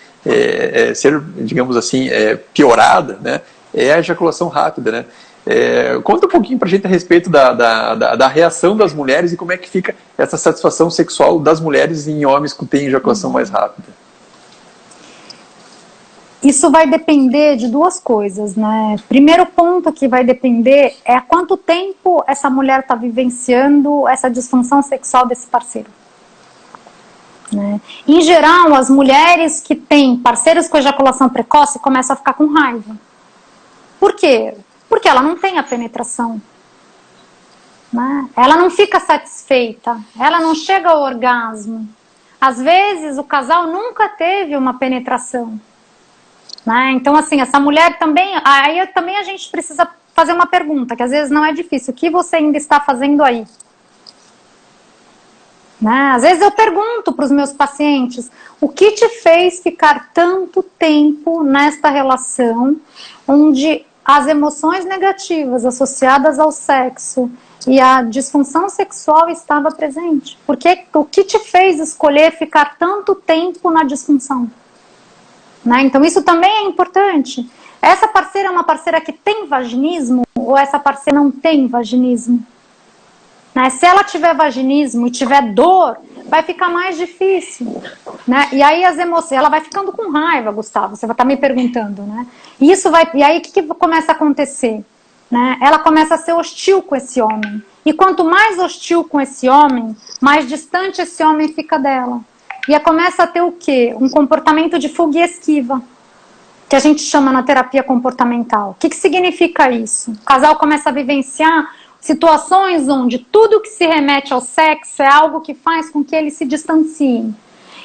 digamos assim, piorada, né, é a ejaculação rápida, né? Conta um pouquinho pra gente a respeito da reação das mulheres e como é que fica essa satisfação sexual das mulheres em homens que têm ejaculação mais rápida. Isso vai depender de duas coisas, né? Primeiro ponto que vai depender é há quanto tempo essa mulher está vivenciando essa disfunção sexual desse parceiro. Né? Em geral, as mulheres que têm parceiros com ejaculação precoce começam a ficar com raiva. Por quê? Porque ela não tem a penetração. Né? Ela não fica satisfeita, ela não chega ao orgasmo. Às vezes o casal nunca teve uma penetração. Né? Então, assim, essa mulher também... Aí também a gente precisa fazer uma pergunta, que às vezes não é difícil. O que você ainda está fazendo aí? Né? Às vezes eu pergunto para os meus pacientes, o que te fez ficar tanto tempo nesta relação onde as emoções negativas associadas ao sexo e a disfunção sexual estava presente? Porque o que te fez escolher ficar tanto tempo na disfunção? Né? Então isso também é importante. Essa parceira é uma parceira que tem vaginismo ou essa parceira não tem vaginismo? Né? Se ela tiver vaginismo e tiver dor, vai ficar mais difícil. Né? E aí as emoções, ela vai ficando com raiva, Gustavo, você vai estar me perguntando. Né? E aí o que começa a acontecer? Né? Ela começa a ser hostil com esse homem. E quanto mais hostil com esse homem, mais distante esse homem fica dela. E aí começa a ter o quê? Um comportamento de fuga e esquiva, que a gente chama na terapia comportamental. O que significa isso? O casal começa a vivenciar situações onde tudo que se remete ao sexo é algo que faz com que ele se distancie.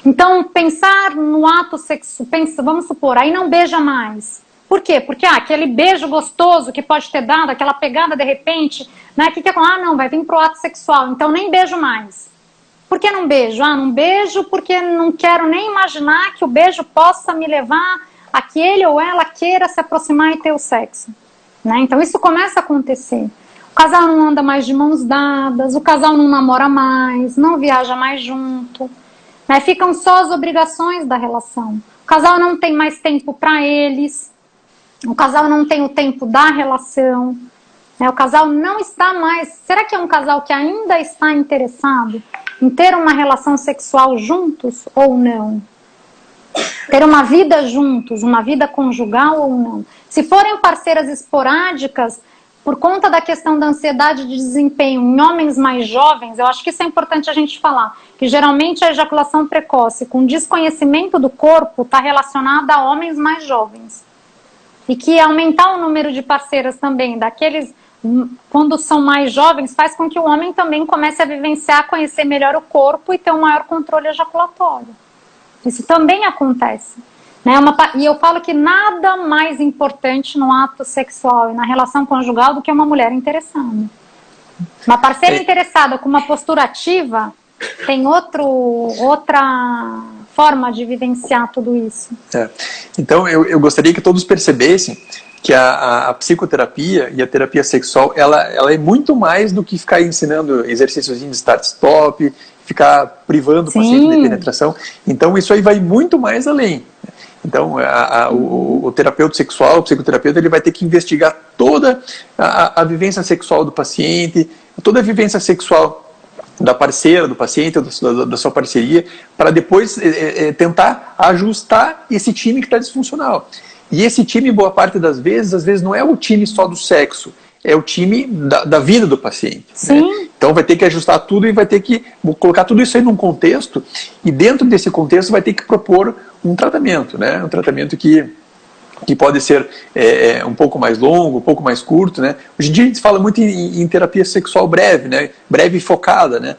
Então, pensar no ato sexual, vamos supor, aí não beija mais. Por quê? Porque aquele beijo gostoso que pode ter dado, aquela pegada de repente, né? Não, vai vir pro ato sexual, então nem beijo mais. Por que não beijo? Não beijo porque não quero nem imaginar que o beijo possa me levar a que ele ou ela queira se aproximar e ter o sexo. Né? Então isso começa a acontecer. O casal não anda mais de mãos dadas, o casal não namora mais, não viaja mais junto. Né? Ficam só as obrigações da relação. O casal não tem mais tempo para eles, o casal não tem o tempo da relação, né? O casal não está mais... Será que é um casal que ainda está interessado em ter uma relação sexual juntos ou não? Ter uma vida juntos, uma vida conjugal ou não? Se forem parceiras esporádicas, por conta da questão da ansiedade de desempenho em homens mais jovens, eu acho que isso é importante a gente falar, que geralmente a ejaculação precoce com desconhecimento do corpo está relacionada a homens mais jovens. E que aumentar o número de parceiras também, daqueles, quando são mais jovens, faz com que o homem também comece a vivenciar, conhecer melhor o corpo e ter um maior controle ejaculatório. Isso também acontece. Né? E eu falo que nada mais importante no ato sexual e na relação conjugal do que uma mulher interessada. Uma parceira interessada com uma postura ativa tem outra forma de vivenciar tudo isso. Então eu gostaria que todos percebessem que a psicoterapia e a terapia sexual ela é muito mais do que ficar ensinando exercícios de start-stop, ficar privando o paciente de penetração. Então isso aí vai muito mais além. Então o terapeuta sexual, o psicoterapeuta, ele vai ter que investigar toda a vivência sexual do paciente, toda a vivência sexual da parceira, do paciente, da sua parceria, para depois tentar ajustar esse time que está disfuncional. E esse time, boa parte das vezes, às vezes não é o time só do sexo, é o time da vida do paciente. Sim. Né? Então vai ter que ajustar tudo e vai ter que colocar tudo isso aí num contexto, e dentro desse contexto vai ter que propor um tratamento, né? Um tratamento que pode ser um pouco mais longo, um pouco mais curto, né? Hoje em dia a gente fala muito em terapia sexual breve, né? Breve e focada, né?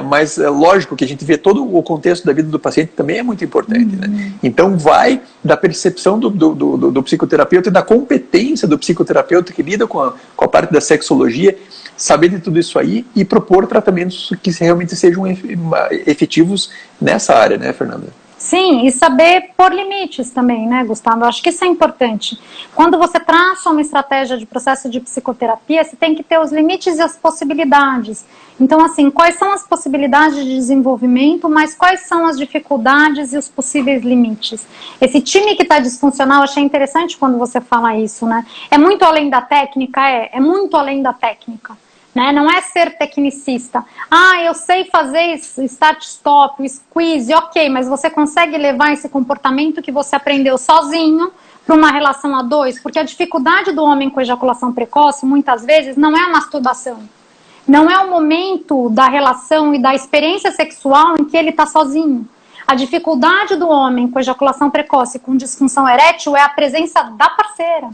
Mas é lógico que a gente vê todo o contexto da vida do paciente também é muito importante, né? Então vai da percepção do psicoterapeuta e da competência do psicoterapeuta que lida com a parte da sexologia, saber de tudo isso aí e propor tratamentos que realmente sejam efetivos nessa área, né, Fernanda? Sim, e saber pôr limites também, né, Gustavo? Eu acho que isso é importante. Quando você traça uma estratégia de processo de psicoterapia, você tem que ter os limites e as possibilidades. Então, assim, quais são as possibilidades de desenvolvimento, mas quais são as dificuldades e os possíveis limites? Esse time que está disfuncional, eu achei interessante quando você fala isso, né? É muito além da técnica? É muito além da técnica. Né? Não é ser tecnicista. Eu sei fazer start-stop, squeeze, ok, mas você consegue levar esse comportamento que você aprendeu sozinho para uma relação a dois? Porque a dificuldade do homem com ejaculação precoce, muitas vezes, não é a masturbação. Não é o momento da relação e da experiência sexual em que ele está sozinho. A dificuldade do homem com ejaculação precoce, com disfunção erétil, é a presença da parceira.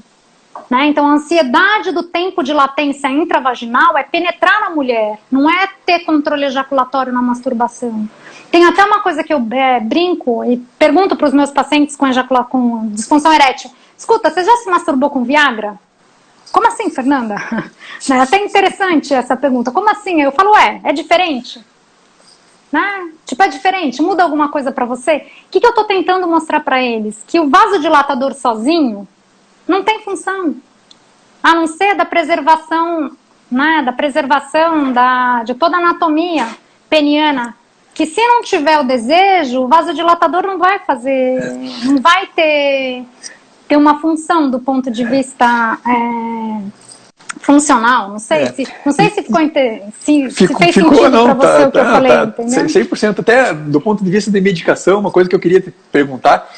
Né? Então a ansiedade do tempo de latência intravaginal é penetrar na mulher, não é ter controle ejaculatório na masturbação. Tem até uma coisa que eu brinco e pergunto para os meus pacientes com disfunção erétil: escuta, você já se masturbou com Viagra? Como assim, Fernanda? É até interessante essa pergunta. Como assim? Eu falo, é diferente? Né? Tipo, é diferente, muda alguma coisa para você? O que eu estou tentando mostrar para eles? Que o vasodilatador sozinho não tem função, a não ser da preservação, né, de toda a anatomia peniana, que se não tiver o desejo, o vasodilatador não vai fazer, não vai ter uma função do ponto de vista funcional. Não sei se ficou se fez sentido para você o que eu falei, entendeu? 100%, até do ponto de vista de medicação, uma coisa que eu queria te perguntar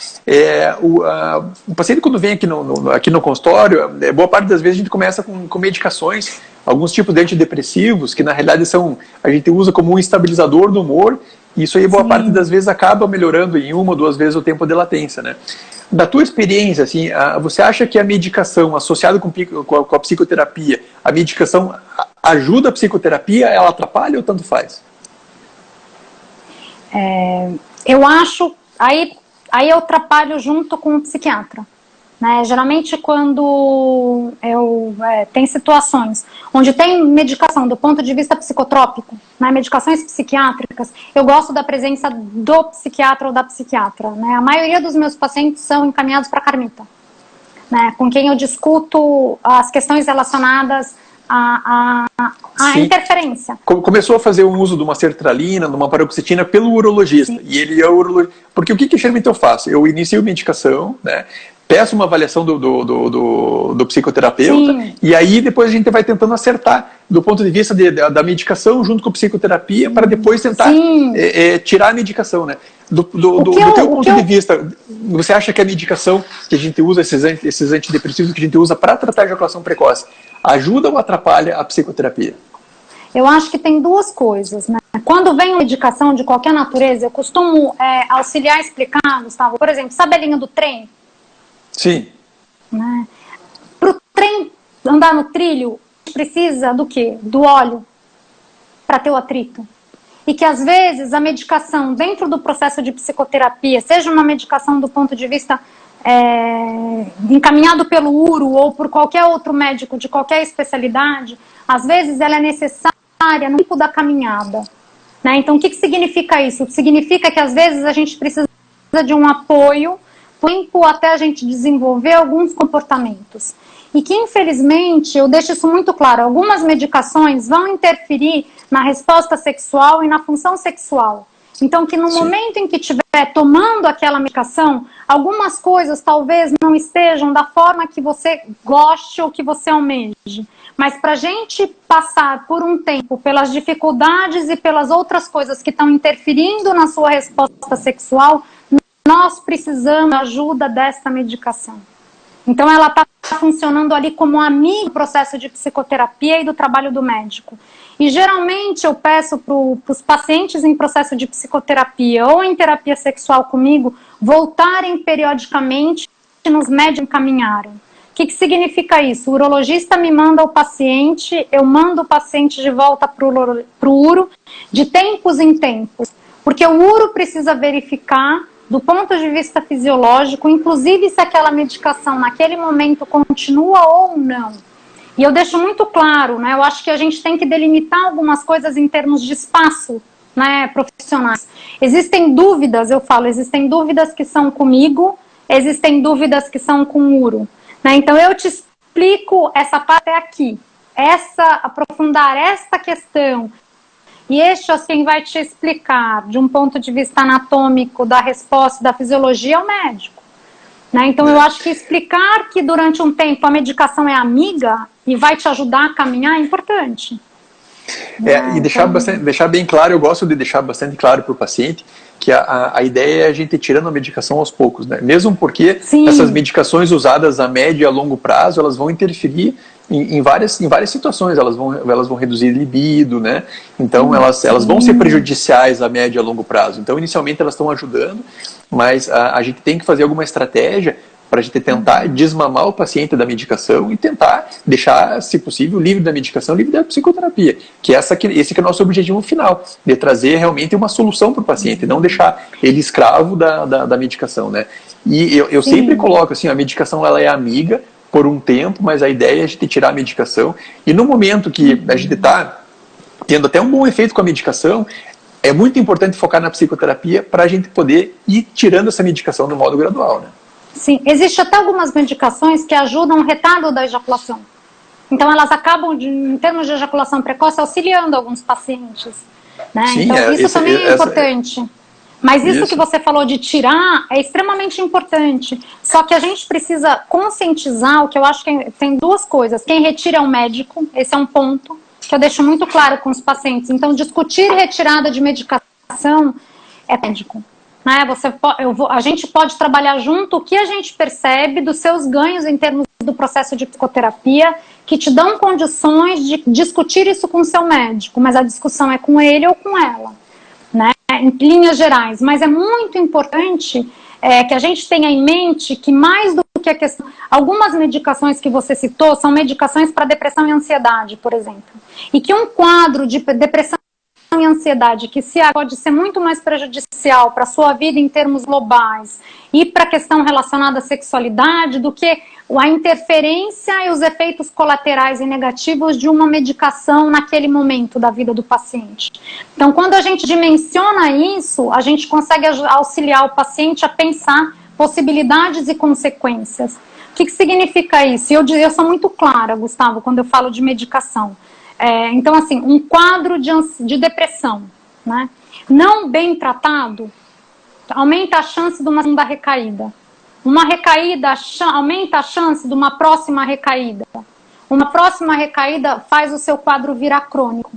o paciente, quando vem aqui no consultório, boa parte das vezes a gente começa com medicações alguns tipos de antidepressivos que na realidade a gente usa como um estabilizador do humor, e isso aí boa parte das vezes acaba melhorando em 1 ou 2 vezes o tempo de latência, né? Da tua experiência, assim, você acha que a medicação associada com a psicoterapia, a medicação ajuda a psicoterapia, ela atrapalha ou tanto faz? Eu acho, aí eu trabalho junto com o psiquiatra. Né? Geralmente quando tem situações onde tem medicação do ponto de vista psicotrópico, né, medicações psiquiátricas, eu gosto da presença do psiquiatra ou da psiquiatra. Né? A maioria dos meus pacientes são encaminhados para a Carmita, né, com quem eu discuto as questões relacionadas à interferência. Começou a fazer o uso de uma sertralina, de uma paroxetina pelo urologista. Sim. E ele é o urologista. Porque o que geralmente eu faço? Eu inicio medicação, né? Peço uma avaliação do psicoterapeuta. Sim. E aí depois a gente vai tentando acertar do ponto de vista da medicação junto com a psicoterapia para depois tentar tirar a medicação, né? Do teu ponto de vista, você acha que a medicação que a gente usa, esses antidepressivos que a gente usa para tratar a ejaculação precoce, ajuda ou atrapalha a psicoterapia? Eu acho que tem duas coisas, né? Quando vem uma medicação de qualquer natureza, eu costumo auxiliar a explicar, Gustavo. Por exemplo, sabe a linha do trem? Sim. Né? Para o trem andar no trilho, precisa do quê? Do óleo para ter o atrito. E que às vezes a medicação dentro do processo de psicoterapia, seja uma medicação do ponto de vista encaminhado pelo uro ou por qualquer outro médico de qualquer especialidade, às vezes ela é necessária no tempo da caminhada. Né? Então o que significa isso? Significa que às vezes a gente precisa de um apoio tempo até a gente desenvolver alguns comportamentos. E que, infelizmente, eu deixo isso muito claro, algumas medicações vão interferir na resposta sexual e na função sexual. Então, que no momento em que estiver tomando aquela medicação, algumas coisas talvez não estejam da forma que você goste ou que você almeje. Mas para a gente passar por um tempo pelas dificuldades e pelas outras coisas que estão interferindo na sua resposta sexual, nós precisamos da ajuda dessa medicação. Então ela está funcionando ali como amigo do processo de psicoterapia e do trabalho do médico. E geralmente eu peço para os pacientes em processo de psicoterapia ou em terapia sexual comigo voltarem periodicamente nos médicos encaminharam. O que significa isso? O urologista me manda o paciente, eu mando o paciente de volta para o uro de tempos em tempos. Porque o uro precisa verificar do ponto de vista fisiológico, inclusive se aquela medicação naquele momento continua ou não. E eu deixo muito claro, né, eu acho que a gente tem que delimitar algumas coisas em termos de espaço, né, profissionais. Existem dúvidas, eu falo, existem dúvidas que são comigo, existem dúvidas que são com o uro. Né, então eu te explico essa parte aqui, aprofundar esta questão. E quem vai te explicar, de um ponto de vista anatômico, da resposta, da fisiologia, é o médico. Né? Então, eu acho que explicar que durante um tempo a medicação é amiga e vai te ajudar a caminhar é importante. E deixar bem claro, eu gosto de deixar bastante claro para o paciente que a ideia é a gente ir tirando a medicação aos poucos, né? Mesmo porque essas medicações usadas a médio e a longo prazo, elas vão interferir em várias situações, elas vão reduzir libido, né? Então elas vão ser prejudiciais a médio e a longo prazo. Então inicialmente elas estão ajudando, mas a gente tem que fazer alguma estratégia para a gente tentar desmamar o paciente da medicação e tentar deixar, se possível, livre da medicação, livre da psicoterapia, que esse que é o nosso objetivo final, de trazer realmente uma solução para o paciente, não deixar ele escravo da medicação, né? E eu sempre coloco assim, a medicação ela é amiga por um tempo, mas a ideia é a gente tirar a medicação, e no momento que a gente está tendo até um bom efeito com a medicação, é muito importante focar na psicoterapia para a gente poder ir tirando essa medicação do modo gradual, né? Sim, existe até algumas medicações que ajudam o retardo da ejaculação. Então elas acabam, em termos de ejaculação precoce, auxiliando alguns pacientes. Né? Sim, então isso também é importante. Mas isso que você falou de tirar é extremamente importante. Só que a gente precisa conscientizar, o que eu acho que tem duas coisas. Quem retira é o médico, esse é um ponto que eu deixo muito claro com os pacientes. Então discutir retirada de medicação é médico. Né? A gente pode trabalhar junto o que a gente percebe dos seus ganhos em termos do processo de psicoterapia que te dão condições de discutir isso com o seu médico, mas a discussão é com ele ou com ela, né? Em linhas gerais. Mas é muito importante que a gente tenha em mente que mais do que a questão... Algumas medicações que você citou são medicações para depressão e ansiedade, por exemplo. E que um quadro de depressão e ansiedade que pode ser muito mais prejudicial para a sua vida em termos globais e para a questão relacionada à sexualidade do que a interferência e os efeitos colaterais e negativos de uma medicação naquele momento da vida do paciente. Então, quando a gente dimensiona isso, a gente consegue auxiliar o paciente a pensar possibilidades e consequências. O que significa isso? Eu sou muito clara, Gustavo, quando eu falo de medicação. Então, assim, um quadro de depressão, né, não bem tratado, aumenta a chance de uma segunda recaída. Uma recaída aumenta a chance de uma próxima recaída. Uma próxima recaída faz o seu quadro virar crônico.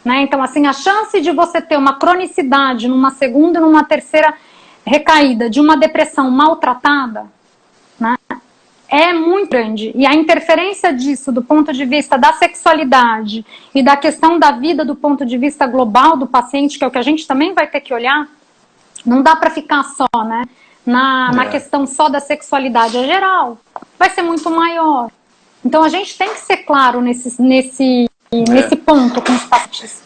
Né? Então, assim, a chance de você ter uma cronicidade numa segunda e numa terceira recaída de uma depressão maltratada, né, é muito grande. E a interferência disso do ponto de vista da sexualidade e da questão da vida do ponto de vista global do paciente, que é o que a gente também vai ter que olhar, não dá para ficar só, né, na questão só da sexualidade, é geral. Vai ser muito maior. Então a gente tem que ser claro nesse ponto com os pacientes.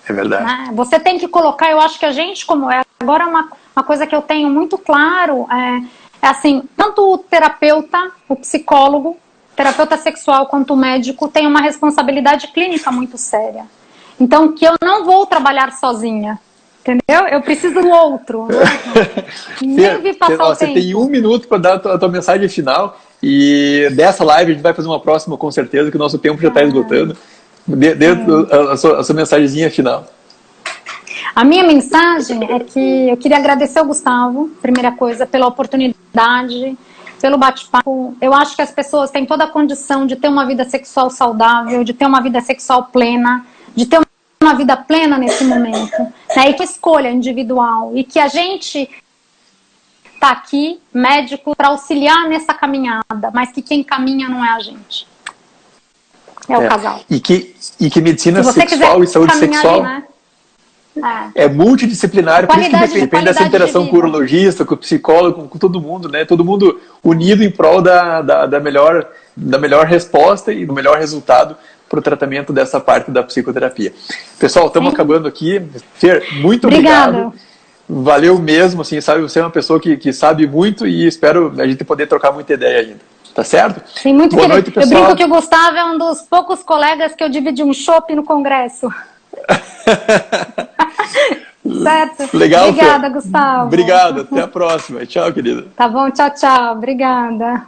É verdade. Né? Você tem que colocar, eu acho que a gente, como agora uma coisa que eu tenho muito claro é assim, tanto o terapeuta, o psicólogo, terapeuta sexual, quanto o médico tem uma responsabilidade clínica muito séria. Então, que eu não vou trabalhar sozinha, entendeu? Eu preciso do outro. Né? Nem vi passar o tempo. Você tem 1 minuto para dar a tua mensagem final e dessa live a gente vai fazer uma próxima com certeza, que o nosso tempo já está esgotando. Dê a sua mensagenzinha final. A minha mensagem é que eu queria agradecer ao Gustavo, primeira coisa, pela oportunidade, pelo bate-papo. Eu acho que as pessoas têm toda a condição de ter uma vida sexual saudável, de ter uma vida sexual plena, de ter uma vida plena nesse momento, né? E que escolha individual. E que a gente está aqui, médico, para auxiliar nessa caminhada, mas que quem caminha não é a gente. É o casal. E que medicina sexual e saúde sexual... Ali, né? É multidisciplinar, por isso que depende dessa interação com o urologista, com o psicólogo, com todo mundo, né? Todo mundo unido em prol da melhor resposta e do melhor resultado para o tratamento dessa parte da psicoterapia. Pessoal, estamos acabando aqui. Fer, muito obrigado. Valeu mesmo, assim, sabe? Você é uma pessoa que sabe muito e espero a gente poder trocar muita ideia ainda. Tá certo? Sim, muito boa noite, pessoal. Eu brinco que o Gustavo é um dos poucos colegas que eu dividi um chopp no congresso. Certo? Legal, obrigada, Fer. Gustavo. Obrigado, até a próxima. Tchau, querida. Tá bom, tchau, tchau. Obrigada.